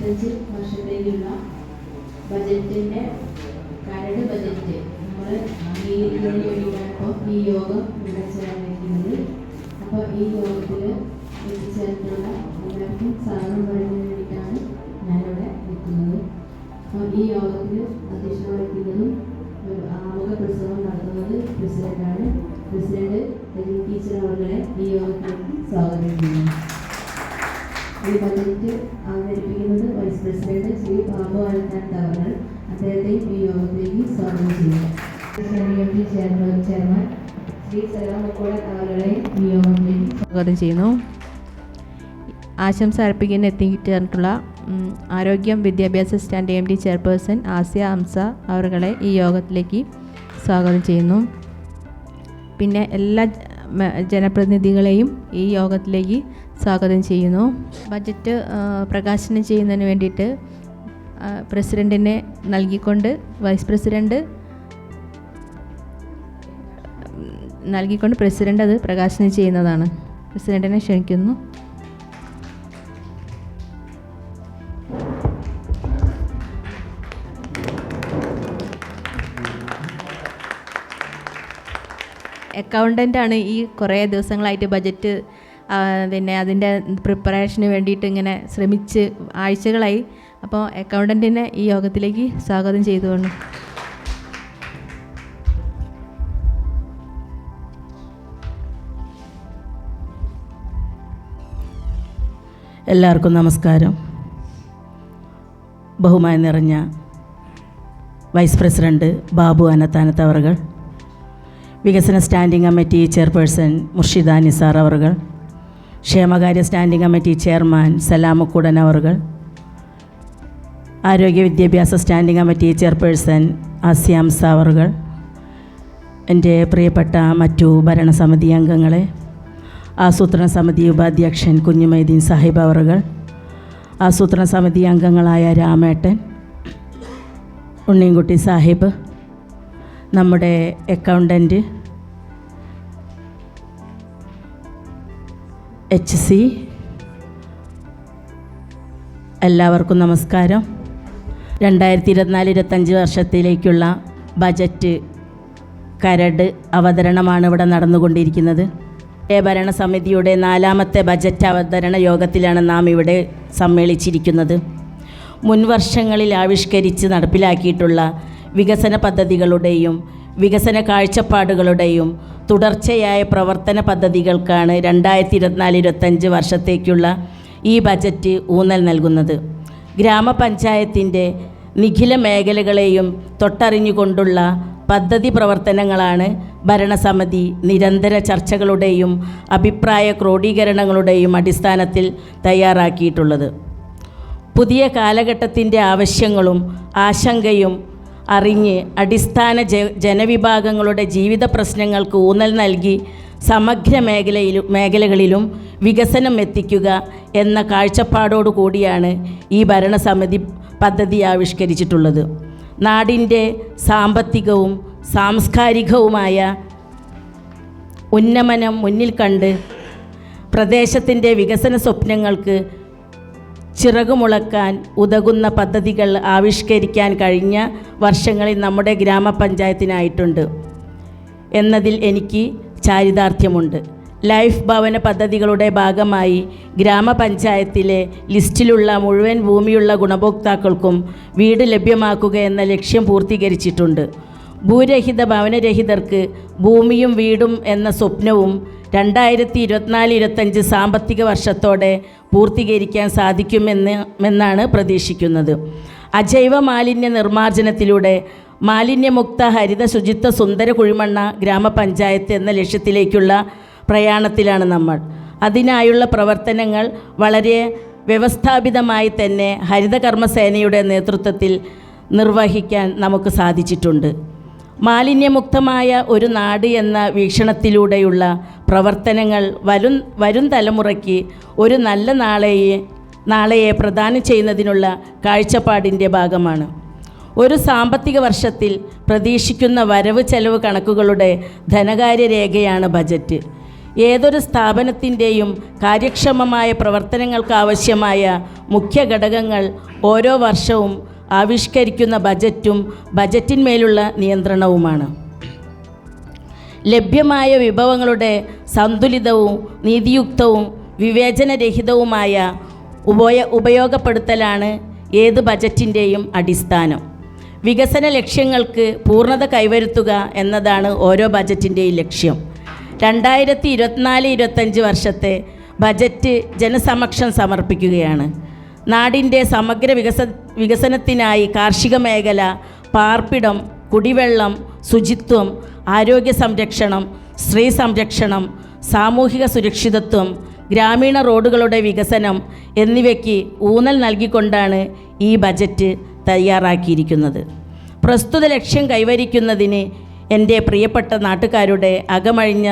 2025 വർഷത്തേക്കുള്ള ബജറ്റിൻ്റെ കരട് ബജറ്റ് നമ്മൾ ഇതിന് വേണ്ടിയിട്ടാണ് ഇപ്പോൾ ഈ യോഗം ഇവിടെ ചേർന്നിരിക്കുന്നത്. അപ്പോൾ ഈ യോഗത്തിൽ എത്തിച്ചേർന്നിട്ടുള്ള എല്ലാവർക്കും സ്വാഗതം പറയുന്നതിന് വേണ്ടിയിട്ടാണ് ഞാനിവിടെ നിൽക്കുന്നത്. അപ്പോൾ ഈ യോഗത്തിൽ അധ്യക്ഷത വഹിക്കുന്നതും ഒരു ആമുഖ പ്രസംഗം നടത്തുന്നത് പ്രസിഡന്റാണ്. പ്രസിഡന്റ് ടീച്ചർ അവരുടെ ഈ യോഗത്തിലേക്ക് സ്വാഗതം ചെയ്യുന്നു. ഈ ബജറ്റ് അവതരിപ്പിക്കുന്നത് വൈസ് പ്രസിഡന്റ് ശ്രീ ബാബു അനത്താനത്ത് അവർ. അദ്ദേഹത്തെയും ഈ യോഗത്തിലേക്ക് സ്വാഗതം ചെയ്യുന്നു. ചെയർമാൻ ശ്രീ സലാമക്കോടൻ അവരുടെ ഈ യോഗത്തിലേക്ക് സ്വാഗതം ചെയ്യുന്നു. ആശംസ അർപ്പിക്കാൻ എത്തിച്ചേർന്നിട്ടുള്ള ആരോഗ്യം വിദ്യാഭ്യാസ stand AMD chairperson Asiya Hamsa അവരുടെ ഈ യോഗത്തിലേക്ക് സ്വാഗതം ചെയ്യുന്നു. പിന്നെ എല്ലാ ജനപ്രതിനിധികളെയും ഈ യോഗത്തിലേക്ക് സ്വാഗതം ചെയ്യുന്നു. ബജറ്റ് പ്രകാശനം ചെയ്യുന്നതിന് വേണ്ടിയിട്ട് പ്രസിഡൻറ്റിനെ നൽകിക്കൊണ്ട് വൈസ് പ്രസിഡൻറ്റ് നൽകിക്കൊണ്ട് പ്രസിഡൻ്റ് അത് പ്രകാശനം ചെയ്യുന്നതാണ്. പ്രസിഡൻറ്റിനെ ക്ഷണിക്കുന്നു. അക്കൗണ്ടൻ്റാണ് ഈ കുറേ ദിവസങ്ങളായിട്ട് ബജറ്റ് പിന്നെ അതിൻ്റെ പ്രിപ്പറേഷന് വേണ്ടിയിട്ട് ഇങ്ങനെ ശ്രമിച്ച് ആഴ്ചകളായി. അപ്പോൾ അക്കൗണ്ടൻറ്റിനെ ഈ യോഗത്തിലേക്ക് സ്വാഗതം ചെയ്തുകൊണ്ട് എല്ലാവർക്കും നമസ്കാരം. ബഹുമാനം നിറഞ്ഞ വൈസ് പ്രസിഡന്റ് ബാബു അനത്താനത്ത് അവർ, വികസന standing committee chairperson Murshida Nisar അവർ, ക്ഷേമകാര്യ സ്റ്റാൻഡിംഗ് കമ്മിറ്റി ചെയർമാൻ സലാമക്കൂടൻ അവർ, ആരോഗ്യ വിദ്യാഭ്യാസ standing committee chairperson Asiya Hamsa അവർ, എൻ്റെ പ്രിയപ്പെട്ട മറ്റു ഭരണസമിതി അംഗങ്ങളെ, ആസൂത്രണ സമിതി ഉപാധ്യക്ഷൻ കുഞ്ഞുമൈദീൻ സാഹിബ് അവർ, ആസൂത്രണ സമിതി അംഗങ്ങളായ രാമേട്ടൻ, ഉണ്ണിൻകുട്ടി സാഹിബ്, നമ്മുടെ അക്കൗണ്ടൻറ്റ് HC, എല്ലാവർക്കും നമസ്കാരം. 2024-25 വർഷത്തിലേക്കുള്ള ബജറ്റ് കരട് അവതരണമാണ് ഇവിടെ നടന്നുകൊണ്ടിരിക്കുന്നത്. ഭരണസമിതിയുടെ 4ാമത്തെ ബജറ്റ് അവതരണ യോഗത്തിലാണ് നാം ഇവിടെ സമ്മേളിച്ചിരിക്കുന്നത്. മുൻവർഷങ്ങളിൽ ആവിഷ്കരിച്ച് നടപ്പിലാക്കിയിട്ടുള്ള വികസന പദ്ധതികളുടെയും വികസന കാഴ്ചപ്പാടുകളുടെയും തുടർച്ചയായ പ്രവർത്തന പദ്ധതികൾക്കാണ് 2024-25 വർഷത്തേക്കുള്ള ഈ ബജറ്റ് ഊന്നൽ നൽകുന്നത്. ഗ്രാമപഞ്ചായത്തിൻ്റെ നിഖില മേഖലകളെയും തൊട്ടറിഞ്ഞുകൊണ്ടുള്ള പദ്ധതി പ്രവർത്തനങ്ങളാണ് ഭരണസമിതി നിരന്തര ചർച്ചകളുടെയും അഭിപ്രായ ക്രോഡീകരണങ്ങളുടെയും അടിസ്ഥാനത്തിൽ തയ്യാറാക്കിയിട്ടുള്ളത്. പുതിയ കാലഘട്ടത്തിൻ്റെ ആവശ്യങ്ങളും ആശങ്കയും അറിഞ്ഞ് അടിസ്ഥാന ജനവിഭാഗങ്ങളുടെ ജീവിത പ്രശ്നങ്ങൾക്ക് ഊന്നൽ നൽകി സമഗ്ര മേഖലകളിലും വികസനം എത്തിക്കുക എന്ന കാഴ്ചപ്പാടോടു കൂടിയാണ് ഈ ഭരണസമിതി പദ്ധതി ആവിഷ്കരിച്ചിട്ടുള്ളത്. നാടിൻ്റെ സാമ്പത്തികവും സാംസ്കാരികവുമായ ഉന്നമനം മുന്നിൽ കണ്ട് പ്രദേശത്തിൻ്റെ വികസന സ്വപ്നങ്ങൾക്ക് ചിറകുമുളക്കാൻ ഉതകുന്ന പദ്ധതികൾ ആവിഷ്കരിക്കാൻ കഴിഞ്ഞ വർഷങ്ങളിൽ നമ്മുടെ ഗ്രാമപഞ്ചായത്തിനായിട്ടുണ്ട് എന്നതിൽ എനിക്ക് ചാരിതാർത്ഥ്യമുണ്ട്. ലൈഫ് ഭവന പദ്ധതികളുടെ ഭാഗമായി ഗ്രാമപഞ്ചായത്തിലെ ലിസ്റ്റിലുള്ള മുഴുവൻ ഭൂമിയുള്ള ഗുണഭോക്താക്കൾക്കും വീട് ലഭ്യമാക്കുക എന്ന ലക്ഷ്യം പൂർത്തീകരിച്ചിട്ടുണ്ട്. ഭൂരഹിത ഭവനരഹിതർക്ക് ഭൂമിയും വീടും എന്ന സ്വപ്നവും 2024-25 സാമ്പത്തിക വർഷത്തോടെ പൂർത്തീകരിക്കാൻ സാധിക്കുമെന്നാണ് പ്രതീക്ഷിക്കുന്നത്. അജൈവ മാലിന്യ നിർമ്മാർജ്ജനത്തിലൂടെ മാലിന്യമുക്ത ഹരിത ശുചിത്വ സുന്ദര കുഴിമണ്ണ ഗ്രാമപഞ്ചായത്ത് എന്ന ലക്ഷ്യത്തിലേക്കുള്ള പ്രയാണത്തിലാണ് നമ്മൾ. അതിനായുള്ള പ്രവർത്തനങ്ങൾ വളരെ വ്യവസ്ഥാപിതമായി തന്നെ ഹരിതകർമ്മസേനയുടെ നേതൃത്വത്തിൽ നിർവഹിക്കാൻ നമുക്ക് സാധിച്ചിട്ടുണ്ട്. മാലിന്യമുക്തമായ ഒരു നാട് എന്ന വീക്ഷണത്തിലൂടെയുള്ള പ്രവർത്തനങ്ങൾ വരും തലമുറയ്ക്ക് ഒരു നല്ല നാളെയെ പ്രദാനം ചെയ്യുന്നതിനുള്ള കാഴ്ചപ്പാടിൻ്റെ ഭാഗമാണ്. ഒരു സാമ്പത്തിക വർഷത്തിൽ പ്രതീക്ഷിക്കുന്ന വരവ് ചെലവ് കണക്കുകളുടെ ധനകാര്യ രേഖയാണ് ബജറ്റ്. ഏതൊരു സ്ഥാപനത്തിൻ്റെയും കാര്യക്ഷമമായ പ്രവർത്തനങ്ങൾക്കാവശ്യമായ മുഖ്യ ഘടകങ്ങൾ ഓരോ വർഷവും ആവിഷ്കരിക്കുന്ന ബജറ്റും ബജറ്റിന്മേലുള്ള നിയന്ത്രണവുമാണ്. ലഭ്യമായ വിഭവങ്ങളുടെ സന്തുലിതവും നീതിയുക്തവും വിവേചനരഹിതവുമായ ഉപയോഗപ്പെടുത്തലാണ് ഏത് ബജറ്റിൻ്റെയും അടിസ്ഥാനം. വികസന ലക്ഷ്യങ്ങൾക്ക് പൂർണ്ണത കൈവരുത്തുക എന്നതാണ് ഓരോ ബജറ്റിൻ്റെയും ലക്ഷ്യം. 2024-25 വർഷത്തെ ബജറ്റ് ജനസമക്ഷം സമർപ്പിക്കുകയാണ്. നാടിൻ്റെ സമഗ്ര വികസനത്തിനായി കാർഷിക മേഖല, പാർപ്പിടം, കുടിവെള്ളം, ശുചിത്വം, ആരോഗ്യ സംരക്ഷണം, സ്ത്രീ സംരക്ഷണം, സാമൂഹിക സുരക്ഷിതത്വം, ഗ്രാമീണ റോഡുകളുടെ വികസനം എന്നിവയ്ക്ക് ഊന്നൽ നൽകിക്കൊണ്ടാണ് ഈ ബജറ്റ് തയ്യാറാക്കിയിരിക്കുന്നത്. പ്രസ്തുത ലക്ഷ്യം കൈവരിക്കുന്നതിന് എൻ്റെ പ്രിയപ്പെട്ട നാട്ടുകാരുടെ അകമഴിഞ്ഞ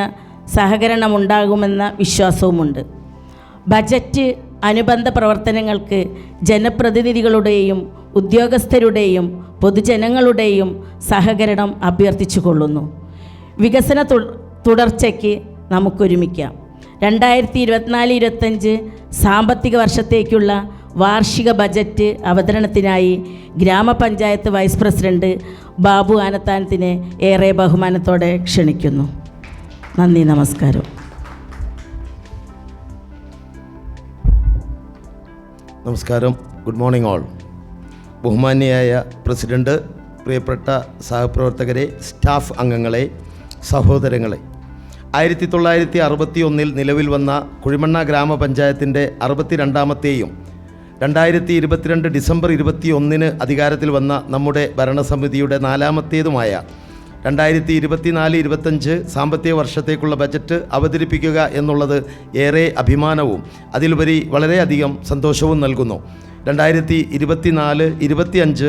സഹകരണമുണ്ടാകുമെന്ന വിശ്വാസവുമുണ്ട്. ബജറ്റ് അനുബന്ധ പ്രവർത്തനങ്ങൾക്ക് ജനപ്രതിനിധികളുടെയും ഉദ്യോഗസ്ഥരുടെയും പൊതുജനങ്ങളുടെയും സഹകരണം അഭ്യർത്ഥിച്ചുകൊള്ളുന്നു. വികസന തുടർച്ചയ്ക്ക് നമുക്കൊരുമിക്കാം. 2024-25 സാമ്പത്തിക വർഷത്തേക്കുള്ള വാർഷിക ബജറ്റ് അവതരണത്തിനായി ഗ്രാമപഞ്ചായത്ത് വൈസ് പ്രസിഡന്റ് ബാബു ആനത്താനത്തിനെ ഏറെ ബഹുമാനത്തോടെ ക്ഷണിക്കുന്നു. നന്ദി, നമസ്കാരം. നമസ്കാരം. Good morning all. ബഹുമാന്യയായ പ്രസിഡന്റ്, പ്രിയപ്പെട്ട സഹപ്രവർത്തകരെ, സ്റ്റാഫ് അംഗങ്ങളെ, സഹോദരങ്ങളെ, 1961 നിലവിൽ വന്ന കുഴിമണ്ണ ഗ്രാമപഞ്ചായത്തിൻ്റെ 62ാമത്തെയും 2022 ഡിസംബർ 21 അധികാരത്തിൽ വന്ന നമ്മുടെ ഭരണസമിതിയുടെ 4ാമത്തേതുമായ 2024-25 സാമ്പത്തിക വർഷത്തേക്കുള്ള ബജറ്റ് അവതരിപ്പിക്കുക എന്നുള്ളത് ഏറെ അഭിമാനവും അതിലുപരി വളരെയധികം സന്തോഷവും നൽകുന്നു. 2024-25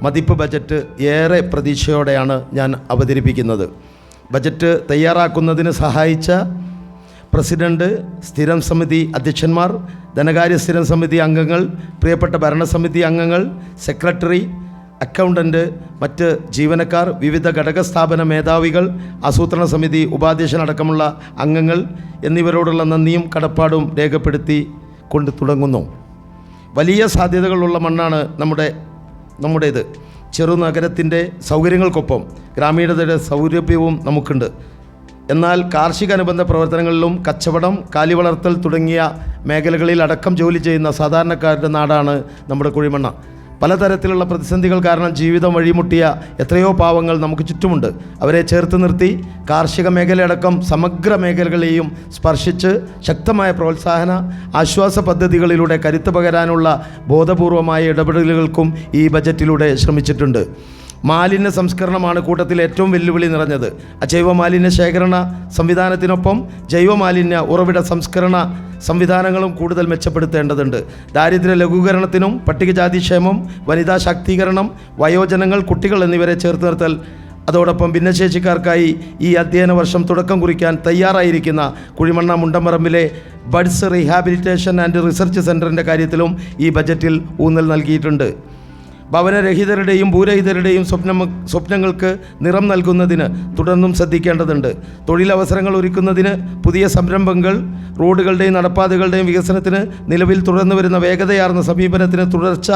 മതിപ്പ് ബജറ്റ് ഏറെ പ്രതീക്ഷയോടെയാണ് ഞാൻ അവതരിപ്പിക്കുന്നത്. ബജറ്റ് തയ്യാറാക്കുന്നതിന് സഹായിച്ച പ്രസിഡന്റ്, സ്ഥിരം സമിതി അധ്യക്ഷന്മാർ, ധനകാര്യ സ്ഥിരം സമിതി അംഗങ്ങൾ, പ്രിയപ്പെട്ട ഭരണസമിതി അംഗങ്ങൾ, സെക്രട്ടറി, അക്കൗണ്ടൻറ്റ്, മറ്റ് ജീവനക്കാർ, വിവിധ ഘടക സ്ഥാപന മേധാവികൾ, ആസൂത്രണ സമിതി ഉപാധ്യക്ഷനടക്കമുള്ള അംഗങ്ങൾ എന്നിവരോടുള്ള നന്ദിയും കടപ്പാടും രേഖപ്പെടുത്തി കൊണ്ട് തുടങ്ങുന്നു. വലിയ സാധ്യതകളുള്ള മണ്ണാണ് നമ്മുടേത്. ചെറുനഗരത്തിൻ്റെ സൗകര്യങ്ങൾക്കൊപ്പം ഗ്രാമീണതയുടെ സൗരഭ്യവും നമുക്കുണ്ട്. എന്നാൽ കാർഷിക അനുബന്ധ പ്രവർത്തനങ്ങളിലും കച്ചവടം, കാലിവളർത്തൽ തുടങ്ങിയ മേഖലകളിൽ അടക്കം ജോലി ചെയ്യുന്ന സാധാരണക്കാരുടെ നാടാണ് നമ്മുടെ കുഴിമണ്ണ. പലതരത്തിലുള്ള പ്രതിസന്ധികൾ കാരണം ജീവിതം വഴിമുട്ടിയ എത്രയോ പാവങ്ങൾ നമുക്ക് ചുറ്റുമുണ്ട്. അവരെ ചേർത്ത് നിർത്തി കാർഷിക മേഖലയടക്കം സമഗ്ര മേഖലകളെയും സ്പർശിച്ച് ശക്തമായ പ്രോത്സാഹന ആശ്വാസ പദ്ധതികളിലൂടെ കരുത്ത് പകരാനുള്ള ബോധപൂർവമായ ഇടപെടലുകൾക്കും ഈ ബജറ്റിലൂടെ ശ്രമിച്ചിട്ടുണ്ട്. മാലിന്യ സംസ്കരണമാണ് കൂട്ടത്തിൽ ഏറ്റവും വെല്ലുവിളി നിറഞ്ഞത്. അജൈവ മാലിന്യ ശേഖരണ സംവിധാനത്തിനൊപ്പം ജൈവമാലിന്യ ഉറവിട സംസ്കരണ സംവിധാനങ്ങളും കൂടുതൽ മെച്ചപ്പെടുത്തേണ്ടതുണ്ട്. ദാരിദ്ര്യ ലഘൂകരണത്തിനും പട്ടികജാതി ക്ഷേമം, വനിതാ ശാക്തീകരണം, വയോജനങ്ങൾ, കുട്ടികൾ എന്നിവരെ ചേർത്ത് നിർത്തൽ, അതോടൊപ്പം ഭിന്നശേഷിക്കാർക്കായി ഈ അധ്യയന വർഷം തുടക്കം കുറിക്കാൻ തയ്യാറായിരിക്കുന്ന കുഴിമണ്ണ മുണ്ടമ്പറമ്പിലെ ബഡ്സ് റീഹാബിലിറ്റേഷൻ ആൻഡ് റിസർച്ച് സെൻ്ററിൻ്റെ കാര്യത്തിലും ഈ ബജറ്റിൽ ഊന്നൽ നൽകിയിട്ടുണ്ട്. ഭവനരഹിതരുടെയും ഭൂരഹിതരുടെയും സ്വപ്നങ്ങൾക്ക് നിറം നൽകുന്നതിന് തുടർന്നും ശ്രദ്ധിക്കേണ്ടതുണ്ട്. തൊഴിലവസരങ്ങൾ ഒരുക്കുന്നതിന് പുതിയ സംരംഭങ്ങൾ, റോഡുകളുടെയും നടപ്പാതകളുടെയും വികസനത്തിന് നിലവിൽ തുടർന്നു വരുന്ന വേഗതയാർന്ന സമീപനത്തിന് തുടർച്ച,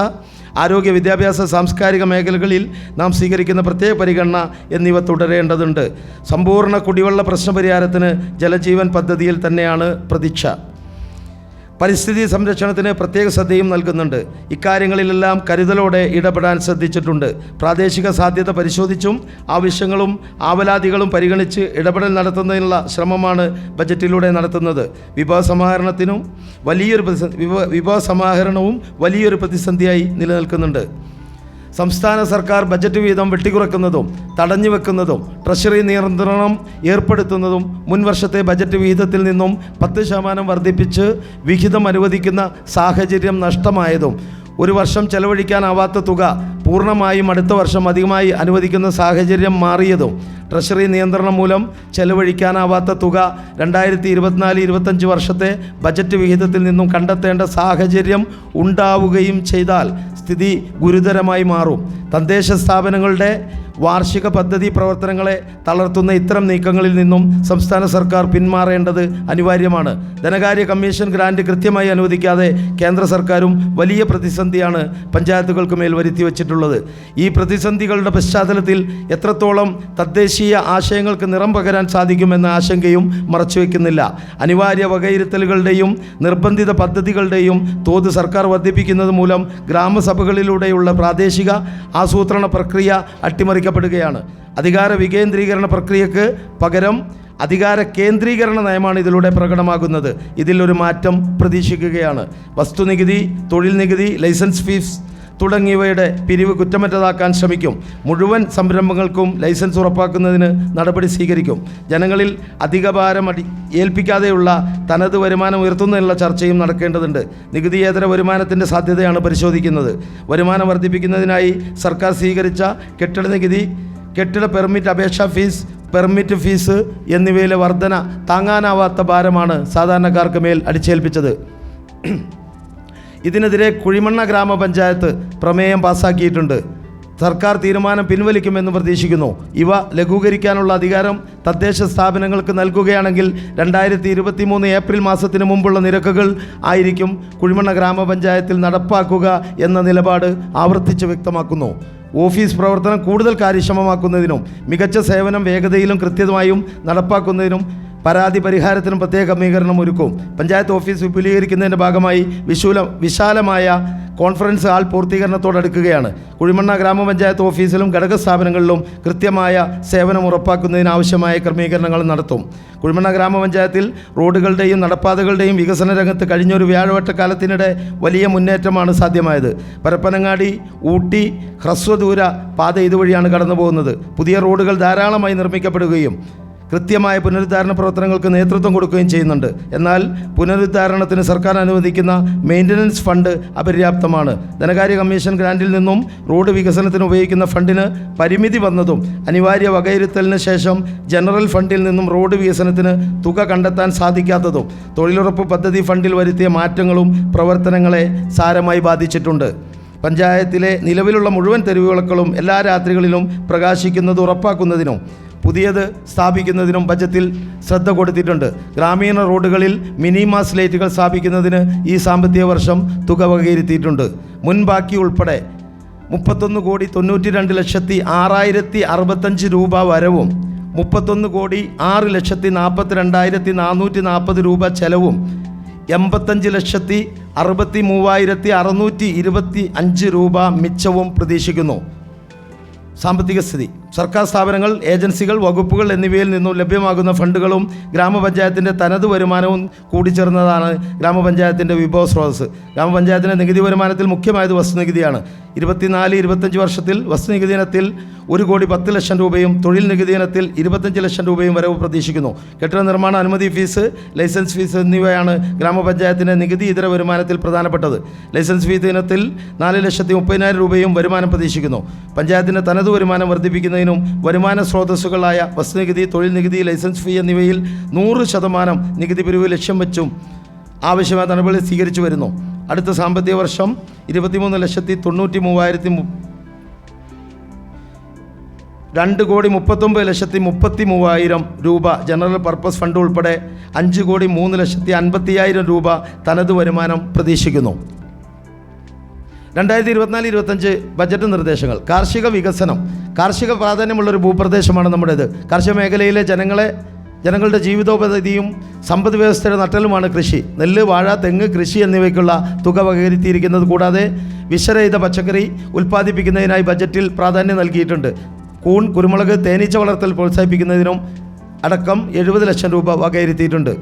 ആരോഗ്യ, വിദ്യാഭ്യാസ, സാംസ്കാരിക മേഖലകളിൽ നാം സ്വീകരിക്കുന്ന പ്രത്യേക പരിഗണന എന്നിവ തുടരേണ്ടതുണ്ട്. സമ്പൂർണ്ണ കുടിവെള്ള പ്രശ്നപരിഹാരത്തിന് ജലജീവൻ പദ്ധതിയിൽ തന്നെയാണ് പ്രതീക്ഷ. പരിസ്ഥിതി സംരക്ഷണത്തിന് പ്രത്യേക ശ്രദ്ധയും നൽകുന്നുണ്ട്. ഇക്കാര്യങ്ങളിലെല്ലാം കരുതലോടെ ഇടപെടാൻ ശ്രദ്ധിച്ചിട്ടുണ്ട്. പ്രാദേശിക സാധ്യത പരിശോധിച്ചും ആവശ്യങ്ങളും ആവലാതികളും പരിഗണിച്ച് ഇടപെടൽ നടത്തുന്നതിനുള്ള ശ്രമമാണ് ബജറ്റിലൂടെ നടത്തുന്നത്. വിഭവ സമാഹരണവും വലിയൊരു പ്രതിസന്ധിയായി നിലനിൽക്കുന്നുണ്ട്. സംസ്ഥാന സർക്കാർ ബജറ്റ് വീതം വെട്ടിക്കുറക്കുന്നതും തടഞ്ഞുവെക്കുന്നതും ട്രഷറി നിയന്ത്രണം ഏർപ്പെടുത്തുന്നതും മുൻവർഷത്തെ ബജറ്റ് വിഹിതത്തിൽ നിന്നും 10% വർദ്ധിപ്പിച്ച് വിഹിതം അനുവദിക്കുന്ന സാഹചര്യം നഷ്ടമായതും ഒരു വർഷം ചെലവഴിക്കാനാവാത്ത തുക പൂർണ്ണമായും അടുത്ത വർഷം അധികമായി അനുവദിക്കുന്ന സാഹചര്യം മാറിയതും ട്രഷറി നിയന്ത്രണം മൂലം ചെലവഴിക്കാനാവാത്ത തുക 2024-25 വർഷത്തെ ബജറ്റ് വിഹിതത്തിൽ നിന്നും കണ്ടെത്തേണ്ട സാഹചര്യം ഉണ്ടാവുകയും ചെയ്താൽ സ്ഥിതി ഗുരുതരമായി മാറും. തദ്ദേശ സ്ഥാപനങ്ങളുടെ വാർഷിക പദ്ധതി പ്രവർത്തനങ്ങളെ തളർത്തുന്ന ഇത്തരം നീക്കങ്ങളിൽ നിന്നും സംസ്ഥാന സർക്കാർ പിന്മാറേണ്ടത് അനിവാര്യമാണ്. ധനകാര്യ കമ്മീഷൻ ഗ്രാന്റ് കൃത്യമായി അനുവദിക്കാതെ കേന്ദ്ര സർക്കാരും വലിയ പ്രതിസന്ധിയാണ് പഞ്ചായത്തുകൾക്ക് മേൽ വരുത്തി വച്ചിട്ടുള്ളത്. ഈ പ്രതിസന്ധികളുടെ പശ്ചാത്തലത്തിൽ എത്രത്തോളം തദ്ദേശീയ ആശയങ്ങൾക്ക് നിറം പകരാൻ സാധിക്കുമെന്ന ആശങ്കയും മറച്ചുവെക്കുന്നില്ല. അനിവാര്യ വകയിരുത്തലുകളുടെയും നിർബന്ധിത പദ്ധതികളുടെയും തോത് സർക്കാർ വർദ്ധിപ്പിക്കുന്നത് മൂലം ഗ്രാമസഭകളിലൂടെയുള്ള പ്രാദേശിക ആസൂത്രണ പ്രക്രിയ അട്ടിമറിക്കപ്പെടുകയാണ്. അധികാര വികേന്ദ്രീകരണ പ്രക്രിയക്ക് പകരം അധികാര കേന്ദ്രീകരണ നയമാണ് ഇതിലൂടെ പ്രകടമാകുന്നത്. ഇതിലൊരു മാറ്റം പ്രതീക്ഷിക്കുകയാണ്. വസ്തുനികുതി, തൊഴിൽ നികുതി, ലൈസൻസ് ഫീസ് തുടങ്ങിയവയുടെ പിരിവ് കുറ്റമറ്റതാക്കാൻ ശ്രമിക്കും. മുഴുവൻ സംരംഭങ്ങൾക്കും ലൈസൻസ് ഉറപ്പാക്കുന്നതിന് നടപടി സ്വീകരിക്കും. ജനങ്ങളിൽ അധിക ഭാരം ഏൽപ്പിക്കാതെയുള്ള തനത് വരുമാനം ഉയർത്തുന്നതിനുള്ള ചർച്ചയും നടക്കേണ്ടതുണ്ട്. നികുതിയേതര വരുമാനത്തിൻ്റെ സാധ്യതയാണ് പരിശോധിക്കുന്നത്. വരുമാനം വർദ്ധിപ്പിക്കുന്നതിനായി സർക്കാർ സ്വീകരിച്ച കെട്ടിട നികുതി, കെട്ടിട പെർമിറ്റ് അപേക്ഷാ ഫീസ്, പെർമിറ്റ് ഫീസ് എന്നിവയിലെ വർധന താങ്ങാനാവാത്ത ഭാരമാണ് സാധാരണക്കാർക്ക് മേൽ അടിച്ചേൽപ്പിച്ചത്. ഇതിനെതിരെ കുഴിമണ്ണ ഗ്രാമപഞ്ചായത്ത് പ്രമേയം പാസാക്കിയിട്ടുണ്ട്. സർക്കാർ തീരുമാനം പിൻവലിക്കുമെന്ന് പ്രതീക്ഷിക്കുന്നു. ഇവ ലഘൂകരിക്കാനുള്ള അധികാരം തദ്ദേശ സ്ഥാപനങ്ങൾക്ക് നൽകുകയാണെങ്കിൽ 2023 ഏപ്രിൽ മാസത്തിന് മുമ്പുള്ള നിരക്കുകൾ ആയിരിക്കും കുഴിമണ്ണ ഗ്രാമപഞ്ചായത്തിൽ നടപ്പാക്കുക എന്ന നിലപാട് ആവർത്തിച്ച് വ്യക്തമാക്കുന്നു. ഓഫീസ് പ്രവർത്തനം കൂടുതൽ കാര്യക്ഷമമാക്കുന്നതിനും മികച്ച സേവനം വേഗതയിലും കൃത്യമായും നടപ്പാക്കുന്നതിനും പരാതി പരിഹാരത്തിനും പ്രത്യേക ക്രമീകരണം ഒരുക്കും. പഞ്ചായത്ത് ഓഫീസ് വിപുലീകരിക്കുന്നതിൻ്റെ ഭാഗമായി വിശാലമായ കോൺഫറൻസ് ഹാൾ പൂർത്തീകരണത്തോടടുക്കുകയാണ്. കുഴിമണ്ണ ഗ്രാമപഞ്ചായത്ത് ഓഫീസിലും ഘടക സ്ഥാപനങ്ങളിലും കൃത്യമായ സേവനം ഉറപ്പാക്കുന്നതിനാവശ്യമായ ക്രമീകരണങ്ങൾ നടത്തും. കുഴിമണ്ണ ഗ്രാമപഞ്ചായത്തിൽ റോഡുകളുടെയും നടപ്പാതകളുടെയും വികസന രംഗത്ത് കഴിഞ്ഞൊരു വ്യാഴവട്ടക്കാലത്തിനിടെ വലിയ മുന്നേറ്റമാണ് സാധ്യമായത്. പരപ്പനങ്ങാടി, ഊട്ടി ഹ്രസ്വദൂര പാത ഇതുവഴിയാണ് കടന്നു പോകുന്നത്. പുതിയ റോഡുകൾ ധാരാളമായി നിർമ്മിക്കപ്പെടുകയും കൃത്യമായ പുനരുദ്ധാരണ പ്രവർത്തനങ്ങൾക്ക് നേതൃത്വം കൊടുക്കുകയും ചെയ്യുന്നുണ്ട്. എന്നാൽ പുനരുദ്ധാരണത്തിന് സർക്കാർ അനുവദിക്കുന്ന മെയിൻ്റനൻസ് ഫണ്ട് അപര്യാപ്തമാണ്. ധനകാര്യ കമ്മീഷൻ ഗ്രാൻറ്റിൽ നിന്നും റോഡ് വികസനത്തിന് ഉപയോഗിക്കുന്ന ഫണ്ടിന് പരിമിതി വന്നതും അനിവാര്യ വകയിരുത്തലിന് ശേഷം ജനറൽ ഫണ്ടിൽ നിന്നും റോഡ് വികസനത്തിന് തുക കണ്ടെത്താൻ സാധിക്കാത്തതും തൊഴിലുറപ്പ് പദ്ധതി ഫണ്ടിൽ വരുത്തിയ മാറ്റങ്ങളും പ്രവർത്തനങ്ങളെ സാരമായി ബാധിച്ചിട്ടുണ്ട്. പഞ്ചായത്തിലെ നിലവിലുള്ള മുഴുവൻ തെരുവുവിളക്കുകളും എല്ലാ രാത്രികളിലും പ്രകാശിക്കുന്നത് ഉറപ്പാക്കുന്നതിനും പുതിയത് സ്ഥാപിക്കുന്നതിനും ബജറ്റിൽ ശ്രദ്ധ കൊടുത്തിട്ടുണ്ട്. ഗ്രാമീണ റോഡുകളിൽ മിനിമാസ് ലൈറ്റുകൾ സ്ഥാപിക്കുന്നതിന് ഈ സാമ്പത്തിക വർഷം തുക വകയിരുത്തിയിട്ടുണ്ട്. മുൻബാക്കി ഉൾപ്പെടെ 31,92,06,065 രൂപ വരവും 31,06,42,440 രൂപ ചെലവും 85,63,625 രൂപ മിച്ചവും പ്രതീക്ഷിക്കുന്നു. സാമ്പത്തിക സ്ഥിതി: സർക്കാർ സ്ഥാപനങ്ങൾ, ഏജൻസികൾ, വകുപ്പുകൾ എന്നിവയിൽ നിന്നും ലഭ്യമാകുന്ന ഫണ്ടുകളും ഗ്രാമപഞ്ചായത്തിൻ്റെ തനത് വരുമാനവും കൂടിച്ചേർന്നതാണ് ഗ്രാമപഞ്ചായത്തിൻ്റെ വിഭവ സ്രോതസ്സ്. ഗ്രാമപഞ്ചായത്തിൻ്റെ നികുതി വരുമാനത്തിൽ മുഖ്യമായത് വസ്തുനികുതിയാണ്. 24-25 വർഷത്തിൽ വസ്തുനികുതി ഇനത്തിൽ 1,10,00,000 രൂപയും തൊഴിൽ നികുതി ഇനത്തിൽ 25 ലക്ഷം രൂപയും വരവ് പ്രതീക്ഷിക്കുന്നു. കെട്ടിട നിർമ്മാണ അനുമതി ഫീസ്, ലൈസൻസ് ഫീസ് എന്നിവയാണ് ഗ്രാമപഞ്ചായത്തിൻ്റെ നികുതി ഇതര വരുമാനത്തിൽ പ്രധാനപ്പെട്ടത്. ലൈസൻസ് ഫീസ് ഇനത്തിൽ 4,30,000 രൂപയും വരുമാനം പ്രതീക്ഷിക്കുന്നു. പഞ്ചായത്തിൻ്റെ തനത് വരുമാനം വർദ്ധിപ്പിക്കുന്നതിനും വരുമാന സ്രോതസ്സുകളായ വസ്തുനികുതി, തൊഴിൽ നികുതി, ലൈസൻസ് ഫീ എന്നിവയിൽ 100% നികുതി പിരിവ് ലക്ഷ്യം വെച്ചും ആവശ്യമായ നടപടി സ്വീകരിച്ചു വരുന്നു. അടുത്ത സാമ്പത്തിക വർഷം 23,93,000 2,39,33,000 രൂപ ജനറൽ പർപ്പസ് ഫണ്ട് ഉൾപ്പെടെ 5,03,50,000 രൂപ തനത് വരുമാനം പ്രതീക്ഷിക്കുന്നു. 2024-25 ബജറ്റ് നിർദ്ദേശങ്ങൾ: കാർഷിക വികസനം. കാർഷിക പ്രാധാന്യമുള്ളൊരു ഭൂപ്രദേശമാണ് നമ്മുടേത്. കാർഷിക മേഖലയിലെ ജനങ്ങളുടെ ജീവിതോപാധിയും സമ്പദ് വ്യവസ്ഥയുടെ നട്ടലുമാണ് കൃഷി. നെല്ല്, വാഴ, തെങ്ങ് കൃഷി എന്നിവയ്ക്കുള്ള തുക വകയിരുത്തിയിരിക്കുന്നത് കൂടാതെ വിഷരഹിത പച്ചക്കറി ഉൽപ്പാദിപ്പിക്കുന്നതിനായി ബജറ്റിൽ പ്രാധാന്യം നൽകിയിട്ടുണ്ട്. കൂൺ, കുരുമുളക്, തേനീച്ച വളർത്തൽ പ്രോത്സാഹിപ്പിക്കുന്നതിനും അടക്കം 70 ലക്ഷം രൂപ വകയിരുത്തിയിട്ടുണ്ട്.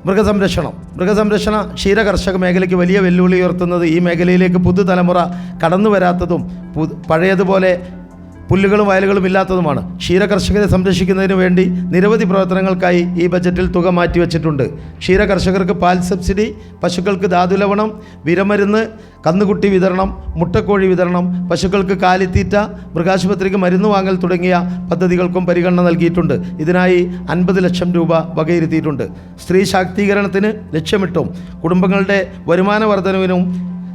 മൃഗസംരക്ഷണ ക്ഷീര കർഷക മേഖലയ്ക്ക് വലിയ വെല്ലുവിളി ഉയർത്തുന്നത് ഈ മേഖലയിലേക്ക് പുതുതലമുറ കടന്നു വരാത്തതും പഴയതുപോലെ പുല്ലുകളും വയലുകളും ഇല്ലാത്തതുമാണ്. ക്ഷീരകർഷകരെ സംരക്ഷിക്കുന്നതിന് വേണ്ടി നിരവധി പ്രവർത്തനങ്ങൾക്കായി ഈ ബജറ്റിൽ തുക മാറ്റിവെച്ചിട്ടുണ്ട്. ക്ഷീരകർഷകർക്ക് പാൽ സബ്സിഡി, പശുക്കൾക്ക് ധാതുലവണം, വിരമരുന്ന്, കന്നുകുട്ടി വിതരണം, മുട്ടക്കോഴി വിതരണം, പശുക്കൾക്ക് കാലിത്തീറ്റ, മൃഗാശുപത്രിക്ക് മരുന്ന് വാങ്ങൽ തുടങ്ങിയ പദ്ധതികൾക്കും പരിഗണന നൽകിയിട്ടുണ്ട്. ഇതിനായി 50 ലക്ഷം രൂപ വകയിരുത്തിയിട്ടുണ്ട്. സ്ത്രീ ശാക്തീകരണത്തിന് ലക്ഷ്യമിട്ടും കുടുംബങ്ങളുടെ വരുമാന വർധനവിനും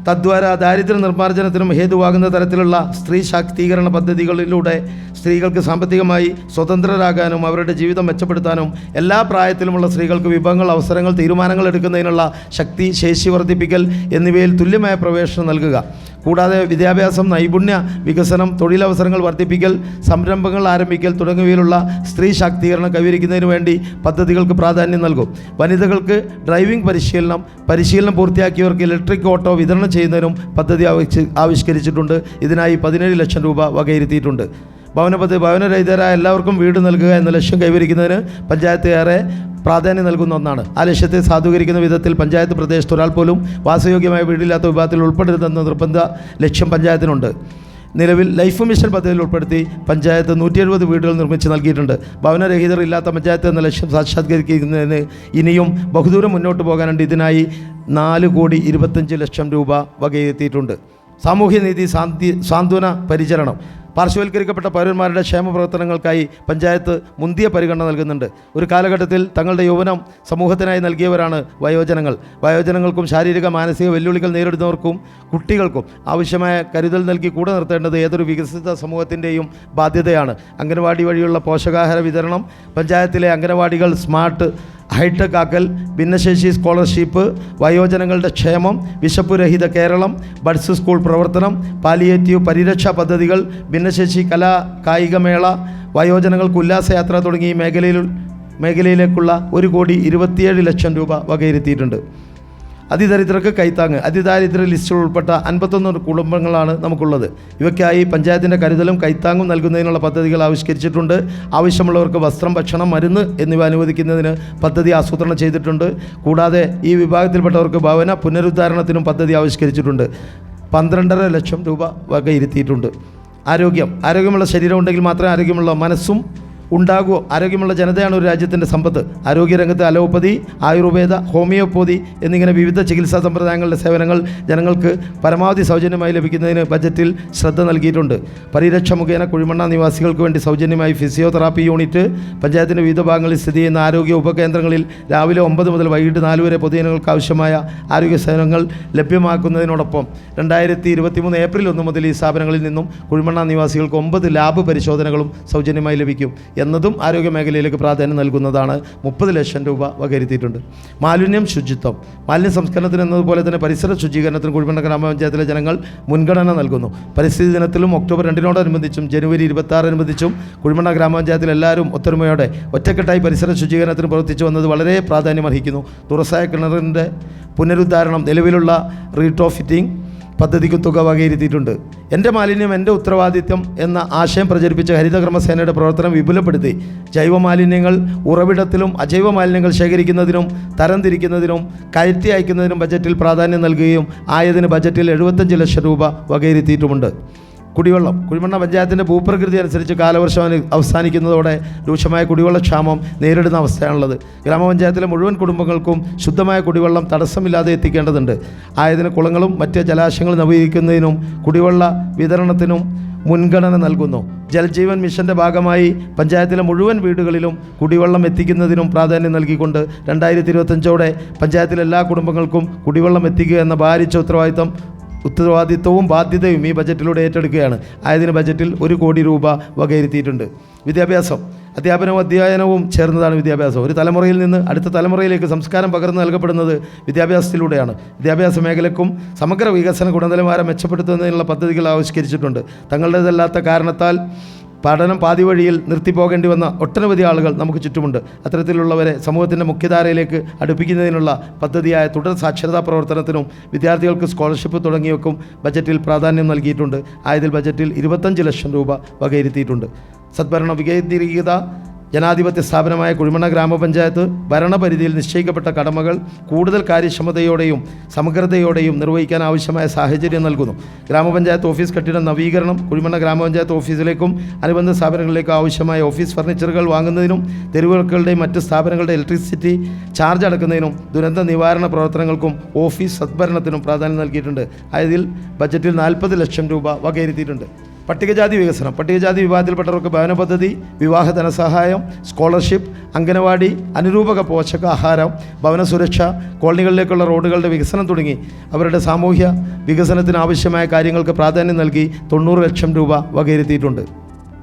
തദ്വാര ദാരിദ്ര്യ നിർമ്മാർജ്ജനത്തിനും ഹേതുവാകുന്ന തരത്തിലുള്ള സ്ത്രീ ശാക്തീകരണ പദ്ധതികളിലൂടെ സ്ത്രീകൾക്ക് സാമ്പത്തികമായി സ്വതന്ത്രരാകാനും അവരുടെ ജീവിതം മെച്ചപ്പെടുത്താനും എല്ലാ പ്രായത്തിലുമുള്ള സ്ത്രീകൾക്ക് വിഭവങ്ങൾ, അവസരങ്ങൾ, തീരുമാനങ്ങൾ എടുക്കുന്നതിനുള്ള ശക്തി, ശേഷി വർദ്ധിപ്പിക്കൽ എന്നിവയിൽ തുല്യമായ പ്രവേശനം നൽകുക. കൂടാതെ വിദ്യാഭ്യാസം, നൈപുണ്യ വികസനം, തൊഴിലവസരങ്ങൾ വർദ്ധിപ്പിക്കൽ, സംരംഭങ്ങൾ ആരംഭിക്കൽ തുടങ്ങിയവയിലുള്ള സ്ത്രീ ശാക്തീകരണം കൈവരിക്കുന്നതിന് വേണ്ടി പദ്ധതികൾക്ക് പ്രാധാന്യം നൽകും. വനിതകൾക്ക് ഡ്രൈവിംഗ് പരിശീലനം പൂർത്തിയാക്കിയവർക്ക് ഇലക്ട്രിക് ഓട്ടോ വിതരണം ചെയ്യുന്നതിനും പദ്ധതി ആവിഷ്കരിച്ചിട്ടുണ്ട്. ഇതിനായി 17 ലക്ഷം രൂപ വകയിരുത്തിയിട്ടുണ്ട്. ഭവനരഹിതരായ എല്ലാവർക്കും വീട് നൽകുക എന്ന ലക്ഷ്യം കൈവരിക്കുന്നതിന് പഞ്ചായത്ത് ഏറെ പ്രാധാന്യം നൽകുന്ന ഒന്നാണ്. ആ ലക്ഷ്യത്തെ സാധൂകരിക്കുന്ന വിധത്തിൽ പഞ്ചായത്ത് പ്രദേശത്ത് ഒരാൾ പോലും വാസയോഗ്യമായ വീടില്ലാത്ത വിഭാഗത്തിൽ ഉൾപ്പെടരുതെന്ന നിർബന്ധ ലക്ഷ്യം പഞ്ചായത്തിനുണ്ട്. നിലവിൽ ലൈഫ് മിഷൻ പദ്ധതിയിൽ ഉൾപ്പെടുത്തി പഞ്ചായത്ത് 170 വീടുകൾ നിർമ്മിച്ച് നൽകിയിട്ടുണ്ട്. ഭവനരഹിതർ ഇല്ലാത്ത പഞ്ചായത്ത് എന്ന ലക്ഷ്യം സാക്ഷാത്കരിക്കുന്നതിന് ഇനിയും ബഹുദൂരം മുന്നോട്ട് പോകാനുണ്ട്. ഇതിനായി 4,25 ലക്ഷം രൂപ വകയിരുത്തിയിട്ടുണ്ട്. സാമൂഹ്യനീതി, സാന്ത്വന പരിചരണം, പാർശ്വവൽക്കരിക്കപ്പെട്ട പൗരന്മാരുടെ ക്ഷേമ പ്രവർത്തനങ്ങൾക്കായി പഞ്ചായത്ത് മുന്തിയ പരിഗണന നൽകുന്നുണ്ട്. ഒരു കാലഘട്ടത്തിൽ തങ്ങളുടെ യൗവനം സമൂഹത്തിനായി നൽകിയവരാണ് വയോജനങ്ങൾക്കും ശാരീരിക മാനസിക വെല്ലുവിളികൾ നേരിടുന്നവർക്കും കുട്ടികൾക്കും ആവശ്യമായ കരുതൽ നൽകി കൂടെ നിർത്തേണ്ടത് ഏതൊരു വികസിത സമൂഹത്തിൻ്റെയും ബാധ്യതയാണ്. അംഗനവാടി വഴിയുള്ള പോഷകാഹാര വിതരണം, പഞ്ചായത്തിലെ അംഗനവാടികൾ സ്മാർട്ട് ഹൈടെക് ആക്കൽ, ഭിന്നശേഷി സ്കോളർഷിപ്പ്, വയോജനങ്ങളുടെ ക്ഷേമം, വിശപ്പുരഹിത കേരളം, ബഡ്സ് സ്കൂൾ പ്രവർത്തനം, പാലിയേറ്റീവ് പരിരക്ഷാ പദ്ധതികൾ, ഭിന്നശേഷി കലാ കായികമേള, വയോജനങ്ങൾക്ക് ഉല്ലാസയാത്ര തുടങ്ങി മേഖലയിലേക്കുള്ള 1,27 ലക്ഷം രൂപ വകയിരുത്തിയിട്ടുണ്ട്. അതിദരിദ്രർക്ക് കൈത്താങ്ങ്, അതിദാരിദ്ര്യ ലിസ്റ്റിൽ ഉൾപ്പെട്ട 51 കുടുംബങ്ങളാണ് നമുക്കുള്ളത്. ഇവയ്ക്കായി പഞ്ചായത്തിൻ്റെ കരുതലും കൈത്താങ്ങും നൽകുന്നതിനുള്ള പദ്ധതികൾ ആവിഷ്കരിച്ചിട്ടുണ്ട്. ആവശ്യമുള്ളവർക്ക് വസ്ത്രം, ഭക്ഷണം, മരുന്ന് എന്നിവ അനുവദിക്കുന്നതിന് പദ്ധതി ആസൂത്രണം ചെയ്തിട്ടുണ്ട്. കൂടാതെ ഈ വിഭാഗത്തിൽപ്പെട്ടവർക്ക് ഭവന പുനരുദ്ധാരണത്തിനും പദ്ധതി ആവിഷ്കരിച്ചിട്ടുണ്ട്. 12.5 ലക്ഷം രൂപ വകയിരുത്തിയിട്ടുണ്ട്. ആരോഗ്യമുള്ള ശരീരം ഉണ്ടെങ്കിൽ മാത്രമേ ആരോഗ്യമുള്ള മനസ്സും ഉണ്ടാകുമോ. ആരോഗ്യമുള്ള ജനതയാണ് ഒരു രാജ്യത്തിൻ്റെ സമ്പത്ത്. ആരോഗ്യരംഗത്ത് അലോപ്പതി, ആയുർവേദ, ഹോമിയോപ്പതി എന്നിങ്ങനെ വിവിധ ചികിത്സാ സമ്പ്രദായങ്ങളുടെ സേവനങ്ങൾ ജനങ്ങൾക്ക് പരമാവധി സൗജന്യമായി ലഭിക്കുന്നതിന് ബജറ്റിൽ ശ്രദ്ധ നൽകിയിട്ടുണ്ട്. പരിരക്ഷ മുഖേന കുഴിമണ്ണ നിവാസികൾക്ക് വേണ്ടി സൗജന്യമായി ഫിസിയോതെറാപ്പി യൂണിറ്റ്, പഞ്ചായത്തിൻ്റെ വിവിധ ഭാഗങ്ങളിൽ സ്ഥിതി ചെയ്യുന്ന ആരോഗ്യ ഉപകേന്ദ്രങ്ങളിൽ രാവിലെ 9 മുതൽ വൈകിട്ട് 4 വരെ പൊതുജനങ്ങൾക്ക് ആവശ്യമായ ആരോഗ്യ സേവനങ്ങൾ ലഭ്യമാക്കുന്നതിനോടൊപ്പം 2023 ഏപ്രിൽ 1 മുതൽ ഈ സ്ഥാപനങ്ങളിൽ നിന്നും കുഴിമണ്ണ നിവാസികൾക്ക് 9 ലാബ് പരിശോധനകളും സൗജന്യമായി ലഭിക്കും എന്നതും ആരോഗ്യ മേഖലയിലേക്ക് പ്രാധാന്യം നൽകുന്നതാണ്. 30 ലക്ഷം രൂപ വകയിരുത്തിയിട്ടുണ്ട്. ശുചിത്വം, മാലിന്യ സംസ്കരണത്തിന് എന്നതുപോലെ തന്നെ പരിസര ശുചീകരണത്തിന് കുഴിമണ്ണ ഗ്രാമപഞ്ചായത്തിലെ ജനങ്ങൾ മുൻഗണന നൽകുന്നു. പരിസ്ഥിതി ദിനത്തിലും ഒക്ടോബർ 2-നോടനുബന്ധിച്ചും ജനുവരി 26-അനുബന്ധിച്ചും കുഴിമണ്ണ ഗ്രാമപഞ്ചായത്തിൽ എല്ലാവരും ഒത്തൊരുമയോടെ ഒറ്റക്കെട്ടായി പരിസര ശുചീകരണത്തിന് പ്രവർത്തിച്ചു വന്നത് വളരെ പ്രാധാന്യമർഹിക്കുന്നു. തുറസായ കിണറിൻ്റെ പുനരുദ്ധാരണം, നിലവിലുള്ള റീട്രോഫിറ്റിംഗ് പദ്ധതിക്ക് തുക വകയിരുത്തിയിട്ടുണ്ട്. എൻ്റെ മാലിന്യം എൻ്റെ ഉത്തരവാദിത്വം എന്ന ആശയം പ്രചരിപ്പിച്ച ഹരിതകർമ്മസേനയുടെ പ്രവർത്തനം വിപുലപ്പെടുത്തി ജൈവമാലിന്യങ്ങൾ ഉറവിടത്തിലും അജൈവ മാലിന്യങ്ങൾ ശേഖരിക്കുന്നതിനും തരംതിരിക്കുന്നതിനും കയറ്റി അയക്കുന്നതിനും ബജറ്റിൽ പ്രാധാന്യം നൽകുകയും ആയതിന് ബജറ്റിൽ 75 ലക്ഷം രൂപ വകയിരുത്തിയിട്ടുമുണ്ട്. കുടിവെള്ളം, കുഴിമണ്ണ പഞ്ചായത്തിൻ്റെ ഭൂപ്രകൃതി അനുസരിച്ച് കാലവർഷം അവസാനിക്കുന്നതോടെ രൂക്ഷമായ കുടിവെള്ളക്ഷാമം നേരിടുന്ന അവസ്ഥയാണുള്ളത്. ഗ്രാമപഞ്ചായത്തിലെ മുഴുവൻ കുടുംബങ്ങൾക്കും ശുദ്ധമായ കുടിവെള്ളം തടസ്സമില്ലാതെ എത്തിക്കേണ്ടതുണ്ട്. ആയതിന് കുളങ്ങളും മറ്റ് ജലാശയങ്ങളും നവീകരിക്കുന്നതിനും കുടിവെള്ള വിതരണത്തിനും മുൻഗണന നൽകുന്നു. ജൽജീവൻ മിഷൻ്റെ ഭാഗമായി പഞ്ചായത്തിലെ മുഴുവൻ വീടുകളിലും കുടിവെള്ളം എത്തിക്കുന്നതിനും പ്രാധാന്യം നൽകിക്കൊണ്ട് 2025 പഞ്ചായത്തിലെ എല്ലാ കുടുംബങ്ങൾക്കും കുടിവെള്ളം എത്തിക്കുക എന്ന ഭാരിച്ച ഉത്തരവാദിത്വവും ബാധ്യതയും ഈ ബജറ്റിലൂടെ ഏറ്റെടുക്കുകയാണ്. ആയതിന് ബജറ്റിൽ 1 കോടി രൂപ വകയിരുത്തിയിട്ടുണ്ട്. വിദ്യാഭ്യാസം, അധ്യാപനവും അധ്യയനവും ചേർന്നതാണ് വിദ്യാഭ്യാസം. ഒരു തലമുറയിൽ നിന്ന് അടുത്ത തലമുറയിലേക്ക് സംസ്കാരം പകർന്നു നൽകപ്പെടുന്നത് വിദ്യാഭ്യാസത്തിലൂടെയാണ്. വിദ്യാഭ്യാസ മേഖലയ്ക്കും സമഗ്ര വികസന ഗുണനിലവാരം മെച്ചപ്പെടുത്തുന്നതിനുള്ള പദ്ധതികൾ ആവിഷ്കരിച്ചിട്ടുണ്ട്. തങ്ങളുടേതല്ലാത്ത കാരണത്താൽ പഠനം പാതി വഴിയിൽ നിർത്തിപ്പോകേണ്ടി വന്ന ഒട്ടനവധി ആളുകൾ നമുക്ക് ചുറ്റുമുണ്ട്. അത്തരത്തിലുള്ളവരെ സമൂഹത്തിൻ്റെ മുഖ്യധാരയിലേക്ക് അടുപ്പിക്കുന്നതിനുള്ള പദ്ധതിയായ തുടർ സാക്ഷരതാ പ്രവർത്തനത്തിനും വിദ്യാർത്ഥികൾക്ക് സ്കോളർഷിപ്പ് തുടങ്ങിയവയ്ക്കും ബജറ്റിൽ പ്രാധാന്യം നൽകിയിട്ടുണ്ട്. ആയതിൽ ബജറ്റിൽ 25 ലക്ഷം രൂപ വകയിരുത്തിയിട്ടുണ്ട്. സദ്ഭരണ വികേന്ദ്രീകൃത ജനാധിപത്യ സ്ഥാപനമായ കുഴിമണ്ണ ഗ്രാമപഞ്ചായത്ത് ഭരണപരിധിയിൽ നിശ്ചയിക്കപ്പെട്ട കടമകൾ കൂടുതൽ കാര്യക്ഷമതയോടെയും സമഗ്രതയോടെയും നിർവഹിക്കാൻ ആവശ്യമായ സാഹചര്യം നൽകുന്നു. ഗ്രാമപഞ്ചായത്ത് ഓഫീസ് കെട്ടിട നവീകരണം, കുഴിമണ്ണ ഗ്രാമപഞ്ചായത്ത് ഓഫീസിലേക്കും അനുബന്ധ സ്ഥാപനങ്ങളിലേക്കും ആവശ്യമായ ഓഫീസ് ഫർണിച്ചറുകൾ വാങ്ങുന്നതിനും തെരുവുകളുടെയും മറ്റ് സ്ഥാപനങ്ങളുടെ ഇലക്ട്രിസിറ്റി ചാർജ് അടക്കുന്നതിനും ദുരന്ത നിവാരണ പ്രവർത്തനങ്ങൾക്കും ഓഫീസ് സദ്ഭരണത്തിനും പ്രാധാന്യം നൽകിയിട്ടുണ്ട്. അതിൽ ബജറ്റിൽ 40 ലക്ഷം രൂപ വകയിരുത്തിയിട്ടുണ്ട്. പട്ടികജാതി വികസനം, പട്ടികജാതി വിഭാഗത്തിൽപ്പെട്ടവർക്ക് ഭവന പദ്ധതി, വിവാഹ ധനസഹായം, സ്കോളർഷിപ്പ്, അംഗനവാടി, അനുരൂപക പോഷകാഹാരം, ഭവന സുരക്ഷ, കോളനികളിലേക്കുള്ള റോഡുകളുടെ വികസനം തുടങ്ങി അവരുടെ സാമൂഹ്യ വികസനത്തിന് ആവശ്യമായ കാര്യങ്ങൾക്ക് പ്രാധാന്യം നൽകി 90 ലക്ഷം രൂപ വകയിരുത്തിയിട്ടുണ്ട്.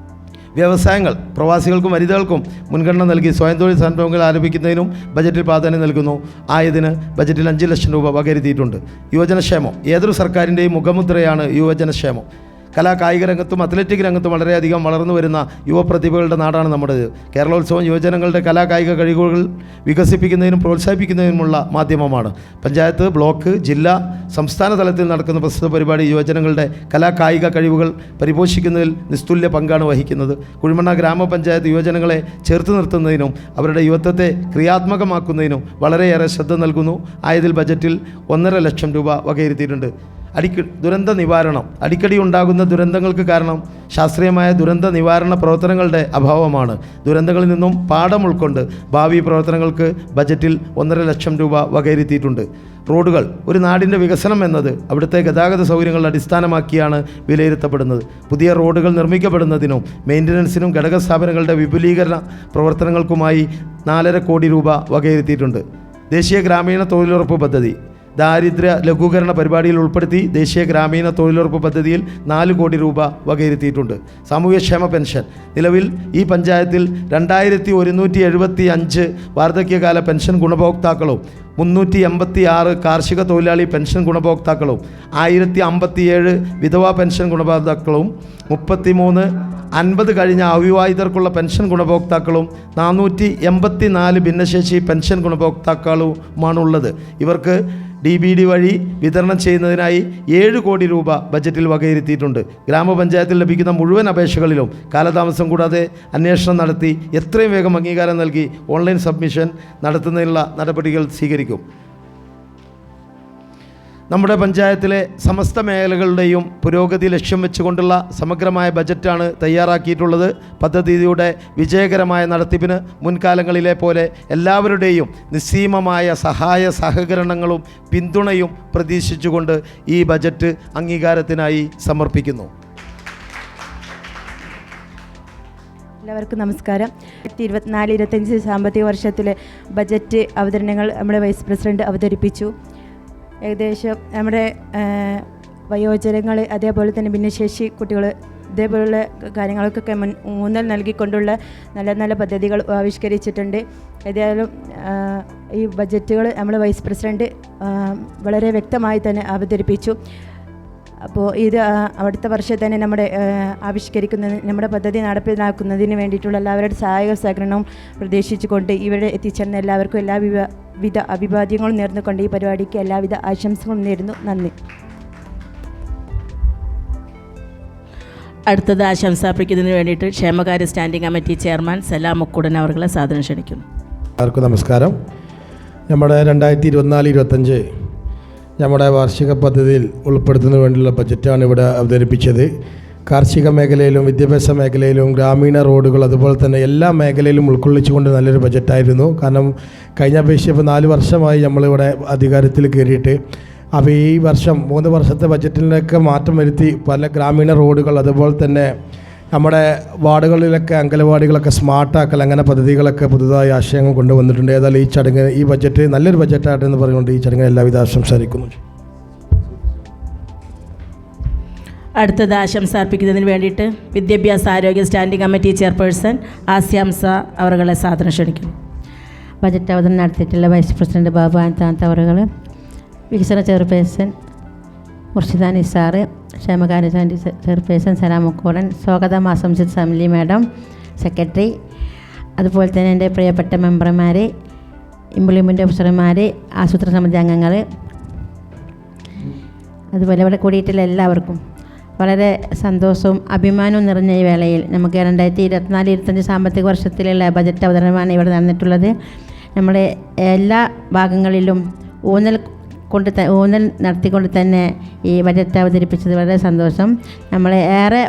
വ്യവസായങ്ങൾ, പ്രവാസികൾക്കും വനിതകൾക്കും മുൻഗണന നൽകി സ്വയം തൊഴിൽ സംരംഭങ്ങൾ ആരംഭിക്കുന്നതിനും ബജറ്റിൽ പ്രാധാന്യം നൽകുന്നു. ആയതിന് ബജറ്റിൽ 5 ലക്ഷം രൂപ വകയിരുത്തിയിട്ടുണ്ട്. യുവജനക്ഷേമം, ഏതൊരു സർക്കാരിൻ്റെയും മുഖമുദ്രയാണ് യുവജനക്ഷേമം. കലാ കായിക രംഗത്തും അത്ലറ്റിക് രംഗത്തും വളരെയധികം വളർന്നു വരുന്ന യുവപ്രതിഭകളുടെ നാടാണ് നമ്മുടേത്. കേരളോത്സവം യുവജനങ്ങളുടെ കലാ കായിക കഴിവുകൾ വികസിപ്പിക്കുന്നതിനും പ്രോത്സാഹിപ്പിക്കുന്നതിനുമുള്ള മാധ്യമമാണ്. പഞ്ചായത്ത്, ബ്ലോക്ക്, ജില്ലാ, സംസ്ഥാന തലത്തിൽ നടക്കുന്ന പ്രസ്തുത പരിപാടി യുവജനങ്ങളുടെ കലാ കായിക കഴിവുകൾ പരിപോഷിക്കുന്നതിൽ നിസ്തുല്യ പങ്കാണ് വഹിക്കുന്നത്. കുഴിമണ്ണ ഗ്രാമപഞ്ചായത്ത് യുവജനങ്ങളെ ചേർത്ത് നിർത്തുന്നതിനും അവരുടെ യുവത്വത്തെ ക്രിയാത്മകമാക്കുന്നതിനും വളരെയേറെ ശ്രദ്ധ നൽകുന്നു. ആയതിൽ ബജറ്റിൽ 1.5 ലക്ഷം രൂപ വകയിരുത്തിയിട്ടുണ്ട്. ദുരന്ത നിവാരണം, അടിക്കടി ഉണ്ടാകുന്ന ദുരന്തങ്ങൾക്ക് കാരണം ശാസ്ത്രീയമായ ദുരന്ത നിവാരണ പ്രവർത്തനങ്ങളുടെ അഭാവമാണ്. ദുരന്തങ്ങളിൽ നിന്നും പാഠം ഉൾക്കൊണ്ട് ഭാവി പ്രവർത്തനങ്ങൾക്ക് ബജറ്റിൽ 1.5 ലക്ഷം രൂപ വകയിരുത്തിയിട്ടുണ്ട്. റോഡുകൾ, ഒരു നാടിൻ്റെ വികസനം എന്നത് അവിടുത്തെ ഗതാഗത സൗകര്യങ്ങൾ അടിസ്ഥാനമാക്കിയാണ് വിലയിരുത്തപ്പെടുന്നത്. പുതിയ റോഡുകൾ നിർമ്മിക്കപ്പെടുന്നതിനും മെയിൻ്റനൻസിനും ഘടക സ്ഥാപനങ്ങളുടെ വിപുലീകരണ പ്രവർത്തനങ്ങൾക്കുമായി 4.5 കോടി രൂപ വകയിരുത്തിയിട്ടുണ്ട്. ദേശീയ ഗ്രാമീണ തൊഴിലുറപ്പ് പദ്ധതി ദാരിദ്ര്യ ലഘൂകരണ പരിപാടിയിൽ ഉൾപ്പെടുത്തി ദേശീയ ഗ്രാമീണ തൊഴിലുറപ്പ് പദ്ധതിയിൽ 4 കോടി രൂപ വകയിരുത്തിയിട്ടുണ്ട്. സാമൂഹ്യക്ഷേമ പെൻഷൻ, നിലവിൽ ഈ പഞ്ചായത്തിൽ 2175 വാർദ്ധക്യകാല പെൻഷൻ ഗുണഭോക്താക്കളും 386 കാർഷിക തൊഴിലാളി പെൻഷൻ ഗുണഭോക്താക്കളും 1057 വിധവാ പെൻഷൻ ഗുണഭോക്താക്കളും 33 50 കഴിഞ്ഞ അവിവാഹിതർക്കുള്ള പെൻഷൻ ഗുണഭോക്താക്കളും 484 ഭിന്നശേഷി പെൻഷൻ ഗുണഭോക്താക്കളുമാണുള്ളത്. ഇവർക്ക് DBD വഴി വിതരണം ചെയ്യുന്നതിനായി 7 കോടി രൂപ ബജറ്റിൽ വകയിരുത്തിയിട്ടുണ്ട്. ഗ്രാമപഞ്ചായത്തിൽ ലഭിക്കുന്ന മുഴുവൻ അപേക്ഷകളിലും കാലതാമസം കൂടാതെ അന്വേഷണം നടത്തി എത്രയും വേഗം അംഗീകാരം നൽകി ഓൺലൈൻ സബ്മിഷൻ നടത്തുന്നതിനുള്ള നടപടികൾ സ്വീകരിക്കും. നമ്മുടെ പഞ്ചായത്തിലെ സമസ്ത മേഖലകളുടെയും പുരോഗതി ലക്ഷ്യം വെച്ചുകൊണ്ടുള്ള സമഗ്രമായ ബജറ്റാണ് തയ്യാറാക്കിയിട്ടുള്ളത്. പദ്ധതിയുടെ വിജയകരമായ നടത്തിപ്പിന് മുൻകാലങ്ങളിലെ പോലെ എല്ലാവരുടെയും നിസ്സീമമായ സഹായ സഹകരണങ്ങളും പിന്തുണയും പ്രതീക്ഷിച്ചുകൊണ്ട് ഈ ബജറ്റ് അംഗീകാരത്തിനായി സമർപ്പിക്കുന്നു. എല്ലാവർക്കും നമസ്കാരം. 2024-25 സാമ്പത്തിക വർഷത്തിലെ ബജറ്റ് അവതരണങ്ങൾ നമ്മുടെ വൈസ് പ്രസിഡന്റ് അവതരിപ്പിച്ചു. ഏകദേശം നമ്മുടെ വയോജനങ്ങൾ, അതേപോലെ തന്നെ ഭിന്നശേഷി കുട്ടികൾ, ഇതേപോലുള്ള കാര്യങ്ങൾക്കൊക്കെ ഊന്നൽ നൽകിക്കൊണ്ടുള്ള നല്ല നല്ല പദ്ധതികൾ ആവിഷ്കരിച്ചിട്ടുണ്ട്. ഏതായാലും ഈ ബജറ്റുകൾ നമ്മുടെ വൈസ് പ്രസിഡന്റ് വളരെ വ്യക്തമായി തന്നെ അവതരിപ്പിച്ചു. അപ്പോൾ ഇത് അടുത്ത വർഷം തന്നെ നമ്മുടെ പദ്ധതി നടപ്പിലാക്കുന്നതിന് വേണ്ടിയിട്ടുള്ള എല്ലാവരുടെ സഹായ സഹകരണവും പ്രതീക്ഷിച്ചുകൊണ്ട് ഇവിടെ എത്തിച്ചേർന്ന എല്ലാവർക്കും എല്ലാവിധ അഭിവാദ്യങ്ങളും നേർന്നുകൊണ്ട് ഈ പരിപാടിക്ക് എല്ലാവിധ ആശംസകളും നേരുന്നു. നന്ദി. അടുത്തത് ആശംസ അർപ്പിക്കുന്നതിന് വേണ്ടിയിട്ട് ക്ഷേമകാര്യ സ്റ്റാൻഡിംഗ് കമ്മിറ്റി ചെയർമാൻ സലാം മുക്കുടൻ അവരുടെ സാധനം ക്ഷണിക്കുന്നു. എല്ലാവർക്കും നമസ്കാരം. നമ്മുടെ 2024-25 നമ്മുടെ വാർഷിക പദ്ധതിയിൽ ഉൾപ്പെടുത്തുന്നതിന് വേണ്ടിയുള്ള ബജറ്റാണ് ഇവിടെ അവതരിപ്പിച്ചത്. കാർഷിക മേഖലയിലും വിദ്യാഭ്യാസ മേഖലയിലും ഗ്രാമീണ റോഡുകൾ, അതുപോലെ തന്നെ എല്ലാ മേഖലയിലും ഉൾക്കൊള്ളിച്ചുകൊണ്ട് നല്ലൊരു ബജറ്റായിരുന്നു. കാരണം കഴിഞ്ഞ അപേക്ഷിച്ച് ഇപ്പോൾ 4 വർഷമായി നമ്മളിവിടെ അധികാരത്തിൽ കയറിയിട്ട്. അപ്പോൾ ഈ വർഷം 3 വർഷത്തെ ബജറ്റിലൊക്കെ മാറ്റം വരുത്തി പല ഗ്രാമീണ റോഡുകൾ, അതുപോലെ തന്നെ നമ്മുടെ വാർഡുകളിലൊക്കെ അംഗനവാടികളൊക്കെ സ്മാർട്ടാക്കൽ, അങ്ങനെ പദ്ധതികളൊക്കെ പുതുതായി ആശയങ്ങൾ കൊണ്ടുവന്നിട്ടുണ്ട്. ഏതായാലും ഈ ബജറ്റ് നല്ലൊരു ബജറ്റായിട്ടെന്ന് പറഞ്ഞുകൊണ്ട് ഈ ചടങ്ങിന് എല്ലാവിധ ആശംസിക്കുന്നു. അടുത്തത് ആശംസ അർപ്പിക്കുന്നതിന് വേണ്ടിയിട്ട് വിദ്യാഭ്യാസ ആരോഗ്യ സ്റ്റാൻഡിംഗ് കമ്മിറ്റി ചെയർപേഴ്സൺ ആസ്യാംസ അവരുടെ സാധനം ക്ഷണിക്കുന്നു. ബജറ്റ് അവതരണം നടത്തിയിട്ടുള്ള വൈസ് പ്രസിഡന്റ് ബാബു ആനത്താനത്ത് അവറുകൾ, വികസന ചെയർപേഴ്സൺ മുർഷിദ നിസാർ, ക്ഷേമകാര്യ ചെയർപേഴ്സൺ സലാം മുക്കോടൻ, സ്വാഗതം ആശംസിച്ച സമലി മാഡം, സെക്രട്ടറി, അതുപോലെ തന്നെ എൻ്റെ പ്രിയപ്പെട്ട മെമ്പർമാർ, ഇംപ്ലിമെൻ്റ് ഓഫീസർമാർ, ആസൂത്രണ സമിതി അംഗങ്ങൾ, അതുപോലെ ഇവിടെ കൂടിയിട്ടുള്ള എല്ലാവർക്കും വളരെ സന്തോഷവും അഭിമാനവും നിറഞ്ഞ ഈ വേളയിൽ നമുക്ക് 2024-25 സാമ്പത്തിക വർഷത്തിലുള്ള ബജറ്റ് അവതരണമാണ് ഇവിടെ നടന്നിട്ടുള്ളത്. നമ്മുടെ എല്ലാ ഭാഗങ്ങളിലും ഊന്നൽ നടത്തിക്കൊണ്ട് തന്നെ ഈ ബജറ്റ് അവതരിപ്പിച്ചത് വളരെ സന്തോഷം. നമ്മളെ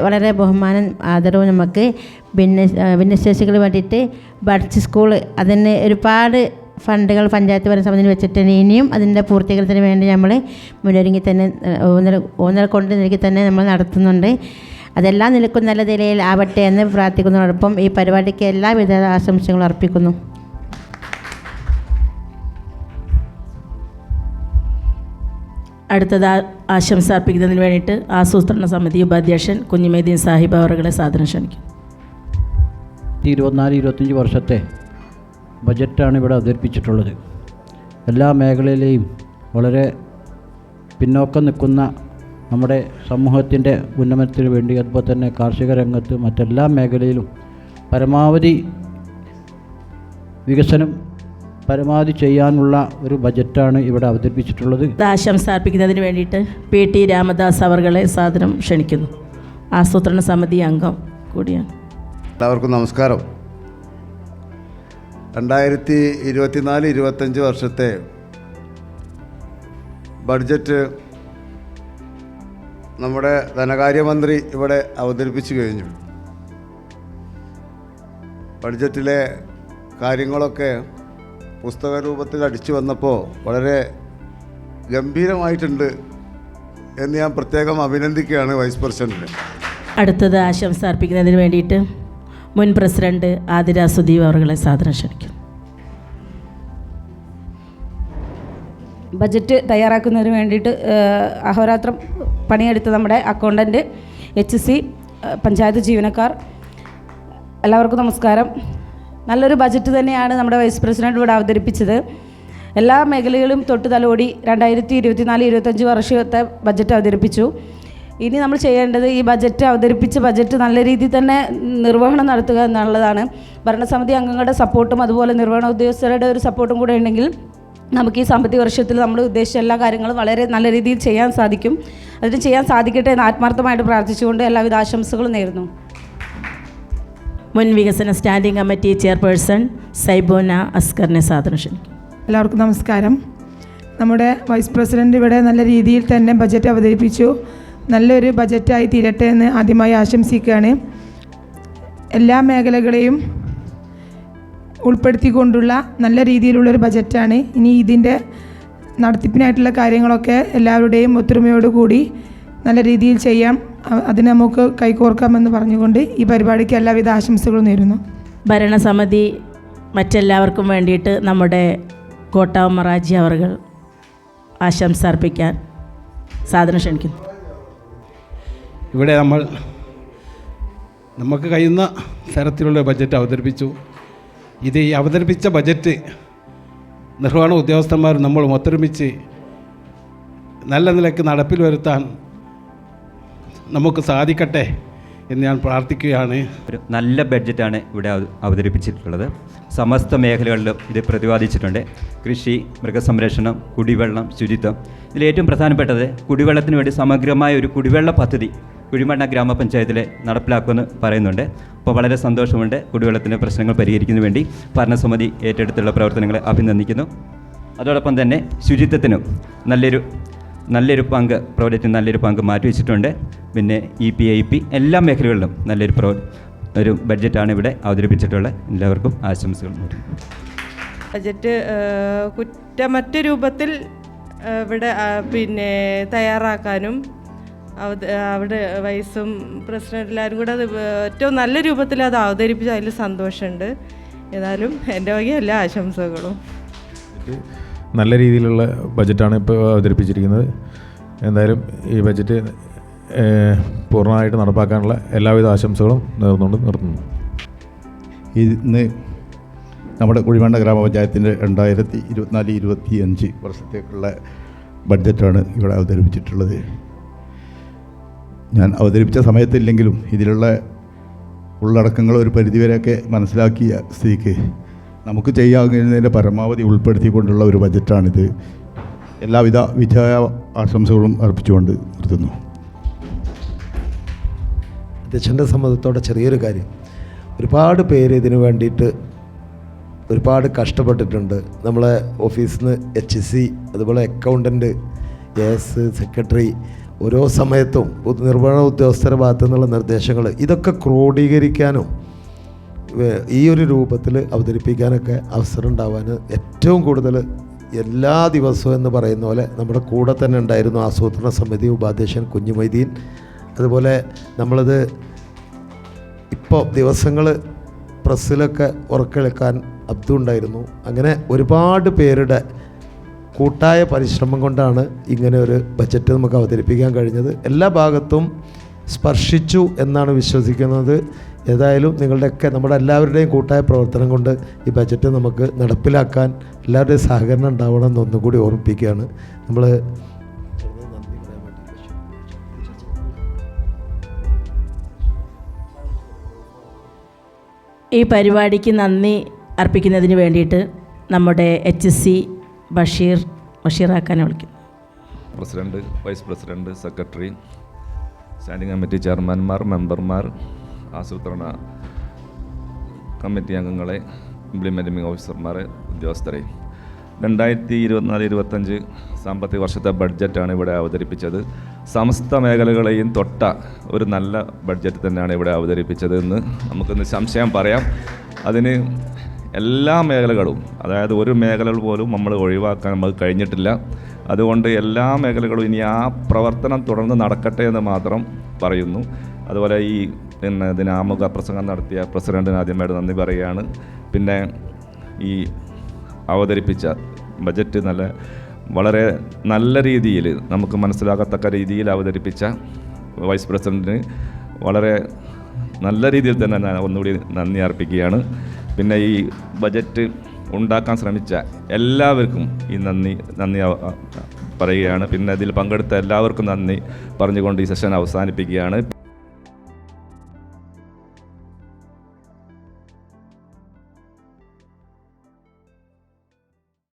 വളരെ ബഹുമാനം ആദരവും നമുക്ക് ഭിന്നശേഷികൾ വേണ്ടിയിട്ട് ബഡ്സ് സ്കൂൾ അതിന് ഒരുപാട് ഫണ്ടുകൾ പഞ്ചായത്ത് ഭരണസമിതിയിൽ വെച്ചിട്ടുണ്ട്. ഇനിയും അതിൻ്റെ പൂർത്തീകരണത്തിന് വേണ്ടി നമ്മൾ മുന്നൊരുങ്ങി തന്നെ ഊന്നൽ കൊണ്ട് നൽകി തന്നെ നമ്മൾ നടത്തുന്നുണ്ട്. അതെല്ലാം നിൽക്കുന്ന നല്ല നിലയിൽ ആവട്ടെ എന്ന് പ്രാർത്ഥിക്കുന്നതോടൊപ്പം ഈ പരിപാടിക്ക് എല്ലാവിധ ആശംസകളും അർപ്പിക്കുന്നു. അടുത്തത് ആശംസ അർപ്പിക്കുന്നതിന് വേണ്ടിയിട്ട് ആസൂത്രണ സമിതി ഉപാധ്യക്ഷൻ കുഞ്ഞിമൈദീൻ സാഹിബ് അവരുടെ സാധനം ക്ഷണിക്കും. 24-25 വർഷത്തെ ബജറ്റാണ് ഇവിടെ അവതരിപ്പിച്ചിട്ടുള്ളത്. എല്ലാ മേഖലയിലെയും വളരെ പിന്നോക്കം നിൽക്കുന്ന നമ്മുടെ സമൂഹത്തിൻ്റെ ഉന്നമനത്തിന് വേണ്ടി, അതുപോലെ തന്നെ കാർഷിക രംഗത്ത് മറ്റെല്ലാ മേഖലയിലും പരമാവധി വികസനം ചെയ്യാനുള്ള ഒരു ബജറ്റാണ് ഇവിടെ അവതരിപ്പിച്ചിട്ടുള്ളത്. ആശംസ അർപ്പിക്കുന്നതിന് വേണ്ടിയിട്ട് PT രാമദാസ് അവരുടെ സാദരം ക്ഷണിക്കുന്നു. ആസൂത്രണ സമിതി അംഗം കൂടിയാണ്. എല്ലാവർക്കും നമസ്കാരം. 2024-25 വർഷത്തെ ബഡ്ജറ്റ് നമ്മുടെ ധനകാര്യമന്ത്രി ഇവിടെ അവതരിപ്പിച്ചു കഴിഞ്ഞു. ബഡ്ജറ്റിലെ കാര്യങ്ങളൊക്കെ പുസ്തക രൂപത്തിൽ അടിച്ചു വന്നപ്പോൾ വളരെ ഗംഭീരമായിട്ടുണ്ട് എന്ന് ഞാൻ പ്രത്യേകം അഭിനന്ദിക്കുകയാണ് വൈസ് പ്രസിഡന്റിനെ. അടുത്തത് ആശംസ അർപ്പിക്കുന്നതിന് വേണ്ടിയിട്ട് മുൻ പ്രസിഡന്റ് ആതിര സുദീപ് അവരുടെ സാദരം ക്ഷണിക്കുന്നു. ബജറ്റ് തയ്യാറാക്കുന്നതിന് വേണ്ടിയിട്ട് അഹോരാത്രം പണിയെടുത്ത നമ്മുടെ അക്കൗണ്ടൻറ്റ്, HC, പഞ്ചായത്ത് ജീവനക്കാർ, എല്ലാവർക്കും നമസ്കാരം. നല്ലൊരു ബജറ്റ് തന്നെയാണ് നമ്മുടെ വൈസ് പ്രസിഡന്റ് ഇവിടെ അവതരിപ്പിച്ചത്. എല്ലാ മേഖലകളും തൊട്ട് തലോടി 2024-25 വർഷത്തെ ബജറ്റ് അവതരിപ്പിച്ചു. ഇനി നമ്മൾ ചെയ്യേണ്ടത് ഈ അവതരിപ്പിച്ച ബജറ്റ് നല്ല രീതിയിൽ തന്നെ നിർവഹണം നടത്തുക എന്നുള്ളതാണ്. ഭരണസമിതി അംഗങ്ങളുടെ സപ്പോർട്ടും അതുപോലെ നിർവഹണ ഉദ്യോഗസ്ഥരുടെ ഒരു സപ്പോർട്ടും കൂടെ ഉണ്ടെങ്കിൽ നമുക്ക് ഈ സാമ്പത്തിക വർഷത്തിൽ നമ്മൾ ഉദ്ദേശിച്ച എല്ലാ കാര്യങ്ങളും വളരെ നല്ല രീതിയിൽ ചെയ്യാൻ സാധിക്കും. അതിന് ചെയ്യാൻ സാധിക്കട്ടെ എന്ന് ആത്മാർത്ഥമായിട്ട് പ്രാർത്ഥിച്ചുകൊണ്ട് എല്ലാവിധ ആശംസകളും നേരുന്നു. മുൻ വികസന സ്റ്റാൻഡിംഗ് കമ്മിറ്റി ചെയർപേഴ്സൺ സൈബോന അസ്കറിനെ സാദരം ക്ഷണിക്കും. എല്ലാവർക്കും നമസ്കാരം. നമ്മുടെ വൈസ് പ്രസിഡന്റ് ഇവിടെ നല്ല രീതിയിൽ തന്നെ ബജറ്റ് അവതരിപ്പിച്ചു. നല്ലൊരു ബജറ്റായി തീരട്ടെ എന്ന് ആദ്യമായി ആശംസിക്കുകയാണ്. എല്ലാ മേഖലകളെയും ഉൾപ്പെടുത്തിക്കൊണ്ടുള്ള നല്ല രീതിയിലുള്ളൊരു ബജറ്റാണ്. ഇനി ഇതിൻ്റെ നടത്തിപ്പിനായിട്ടുള്ള കാര്യങ്ങളൊക്കെ എല്ലാവരുടെയും ഒത്തൊരുമയോടുകൂടി നല്ല രീതിയിൽ ചെയ്യാം, അതിന് നമുക്ക് കൈകോർക്കാമെന്ന് പറഞ്ഞുകൊണ്ട് ഈ പരിപാടിക്ക് എല്ലാവിധ ആശംസകളും നേരുന്നു. ഭരണസമിതി മറ്റെല്ലാവർക്കും വേണ്ടിയിട്ട് നമ്മുടെ കോട്ടാവ് മറാജി അവർ ആശംസ അർപ്പിക്കാൻ സാധനം ക്ഷണിക്കുന്നു. ഇവിടെ നമുക്ക് കഴിയുന്ന തരത്തിലുള്ള ബജറ്റ് അവതരിപ്പിച്ചു. ഈ അവതരിപ്പിച്ച ബജറ്റ് നിർവഹണ ഉദ്യോഗസ്ഥന്മാർ നമ്മൾ ഒത്തൊരുമിച്ച് നല്ല നിലയ്ക്ക് നടപ്പിൽ വരുത്താൻ നമുക്ക് സാധിക്കട്ടെ എന്ന് ഞാൻ പ്രാർത്ഥിക്കുകയാണ്. ഒരു നല്ല ബഡ്ജറ്റാണ് ഇവിടെ അവതരിപ്പിച്ചിട്ടുള്ളത്. സമസ്ത മേഖലകളിലും ഇത് പ്രതിപാദിച്ചിട്ടുണ്ട്. കൃഷി, മൃഗസംരക്ഷണം, കുടിവെള്ളം, ശുചിത്വം. ഇതിലേറ്റവും പ്രധാനപ്പെട്ടത് കുടിവെള്ളത്തിന് വേണ്ടി സമഗ്രമായ ഒരു കുടിവെള്ള പദ്ധതി കുഴിമണ്ണ ഗ്രാമപഞ്ചായത്തിൽ നടപ്പിലാക്കുമെന്ന് പറയുന്നുണ്ട്. അപ്പോൾ വളരെ സന്തോഷമുണ്ട്. കുടിവെള്ളത്തിൻ്റെ പ്രശ്നങ്ങൾ പരിഹരിക്കുന്നതിന് വേണ്ടി ഭരണസമിതി ഏറ്റെടുത്തുള്ള പ്രവർത്തനങ്ങളെ അഭിനന്ദിക്കുന്നു. അതോടൊപ്പം തന്നെ ശുചിത്വത്തിനും നല്ലൊരു പങ്ക് മാറ്റിവെച്ചിട്ടുണ്ട്. പിന്നെ EPIP എല്ലാ മേഖലകളിലും ഒരു ബഡ്ജറ്റാണ് ഇവിടെ അവതരിപ്പിച്ചിട്ടുള്ളത്. എല്ലാവർക്കും ആശംസകൾ. ബജറ്റ് കുറ്റമറ്റ രൂപത്തിൽ ഇവിടെ തയ്യാറാക്കാനും അവിടെ വൈസും പ്രസിഡന്റ് എല്ലാവരും കൂടെ അത് ഏറ്റവും നല്ല രൂപത്തിൽ അത് അവതരിപ്പിച്ച് അതിൽ സന്തോഷമുണ്ട്. ഏതായാലും എൻ്റെ വക എല്ലാ ആശംസകളും. നല്ല രീതിയിലുള്ള ബജറ്റാണ് ഇപ്പോൾ അവതരിപ്പിച്ചിരിക്കുന്നത്. എന്തായാലും ഈ ബജറ്റ് പൂർണ്ണമായിട്ട് നടപ്പാക്കാനുള്ള എല്ലാവിധ ആശംസകളും നേർന്നുകൊണ്ട് നിർത്തുന്നു. ഇന്ന് നമ്മുടെ കുഴിമണ്ണ ഗ്രാമപഞ്ചായത്തിൻ്റെ 2024-25 വർഷത്തേക്കുള്ള ബഡ്ജറ്റാണ് ഇവിടെ അവതരിപ്പിച്ചിട്ടുള്ളത്. ഞാൻ അവതരിപ്പിച്ച സമയത്തില്ലെങ്കിലും ഇതിലുള്ള ഉള്ളടക്കങ്ങൾ ഒരു പരിധിവരെയൊക്കെ മനസ്സിലാക്കിയ സ്ഥിതിക്ക് നമുക്ക് ചെയ്യാവുന്നതിൻ്റെ പരമാവധി ഉൾപ്പെടുത്തിക്കൊണ്ടുള്ള ഒരു ബജറ്റാണിത്. എല്ലാവിധ വിജയ ആശംസകളും അർപ്പിച്ചുകൊണ്ട് നിർത്തുന്നു. അധ്യക്ഷൻ്റെ സമ്മതത്തോടെ ചെറിയൊരു കാര്യം. ഒരുപാട് പേര് ഇതിനു വേണ്ടിയിട്ട് ഒരുപാട് കഷ്ടപ്പെട്ടിട്ടുണ്ട്. നമ്മളെ ഓഫീസിൽ നിന്ന് HC, അതുപോലെ അക്കൗണ്ടൻറ്റ്, AS, സെക്രട്ടറി, ഓരോ സമയത്തും നിർവഹണ ഉദ്യോഗസ്ഥരുടെ ഭാഗത്തു നിന്നുള്ള നിർദ്ദേശങ്ങൾ ഇതൊക്കെ ക്രോഡീകരിക്കാനും ഈ ഒരു രൂപത്തിൽ അവതരിപ്പിക്കാനൊക്കെ അവസരം ഉണ്ടാവാൻ ഏറ്റവും കൂടുതൽ എല്ലാ ദിവസവും എന്ന് പറയുന്ന പോലെ നമ്മുടെ കൂടെ തന്നെ ഉണ്ടായിരുന്നു ആസൂത്രണ സമിതി ഉപാധ്യക്ഷൻ കുഞ്ഞുമൊയ്തീൻ. അതുപോലെ നമ്മളത് ഇപ്പോൾ ദിവസങ്ങൾ പ്രസ്സിലൊക്കെ ഉറക്കെടുക്കാൻ അബ്ദു ഉണ്ടായിരുന്നു. അങ്ങനെ ഒരുപാട് പേരുടെ കൂട്ടായ പരിശ്രമം കൊണ്ടാണ് ഇങ്ങനെ ഒരു ബജറ്റ് നമുക്ക് അവതരിപ്പിക്കാൻ കഴിഞ്ഞത്. എല്ലാ ഭാഗത്തും സ്പർശിച്ചു എന്നാണ് വിശ്വസിക്കുന്നത്. ഏതായാലും നിങ്ങളുടെയൊക്കെ നമ്മുടെ എല്ലാവരുടെയും കൂട്ടായ പ്രവർത്തനം കൊണ്ട് ഈ ബജറ്റ് നമുക്ക് നടപ്പിലാക്കാൻ എല്ലാവരുടെയും സഹകരണം ഉണ്ടാവണം എന്നൊന്നുകൂടി ഓർമ്മിപ്പിക്കുകയാണ്. നമ്മൾ ഈ പരിപാടിക്ക് നന്ദി അർപ്പിക്കുന്നതിന് വേണ്ടിയിട്ട് നമ്മുടെ HC ബഷീറാക്കാനെ വിളിക്കുന്നു. President, vice president, secretary, standing committee ചെയർമാൻമാർ, മെമ്പർമാർ, ആസൂത്രണ കമ്മിറ്റി അംഗങ്ങളെ, ഇംപ്ലിമെൻറ്റിംഗ് ഓഫീസർമാരെ, ഉദ്യോഗസ്ഥരെ, 2024-25 സാമ്പത്തിക വർഷത്തെ ബഡ്ജറ്റാണ് ഇവിടെ അവതരിപ്പിച്ചത്. സമസ്ത മേഖലകളെയും തൊട്ട ഒരു നല്ല ബഡ്ജറ്റ് തന്നെയാണ് ഇവിടെ അവതരിപ്പിച്ചത് എന്ന് നമുക്കൊന്ന് സംശയം പറയാം. അതിന് എല്ലാ മേഖലകളും, അതായത് ഒരു മേഖല പോലും നമ്മൾ ഒഴിവാക്കാൻ നമുക്ക് കഴിഞ്ഞിട്ടില്ല. അതുകൊണ്ട് എല്ലാ മേഖലകളും ഇനി ആ പ്രവർത്തനം തുടർന്ന് നടക്കട്ടെ എന്ന് മാത്രം പറയുന്നു. അതുപോലെ ഈ ഇതിന് ആമുഖ പ്രസംഗം നടത്തിയ പ്രസിഡൻറ്റിന് ആദ്യമായിട്ട് നന്ദി പറയുകയാണ്. പിന്നെ ഈ അവതരിപ്പിച്ച ബജറ്റ് വളരെ നല്ല രീതിയിൽ നമുക്ക് മനസ്സിലാകത്തക്ക രീതിയിൽ അവതരിപ്പിച്ച വൈസ് പ്രസിഡൻറ്റിന് വളരെ നല്ല രീതിയിൽ തന്നെ ഞാൻ ഒന്നുകൂടി നന്ദി അർപ്പിക്കുകയാണ്. പിന്നെ ഈ ബജറ്റ് ഉണ്ടാക്കാൻ ശ്രമിച്ച എല്ലാവർക്കും ഈ നന്ദി പറയുകയാണ്. പിന്നെ ഇതിൽ പങ്കെടുത്ത എല്ലാവർക്കും നന്ദി പറഞ്ഞുകൊണ്ട് ഈ സെഷൻ അവസാനിപ്പിക്കുകയാണ്.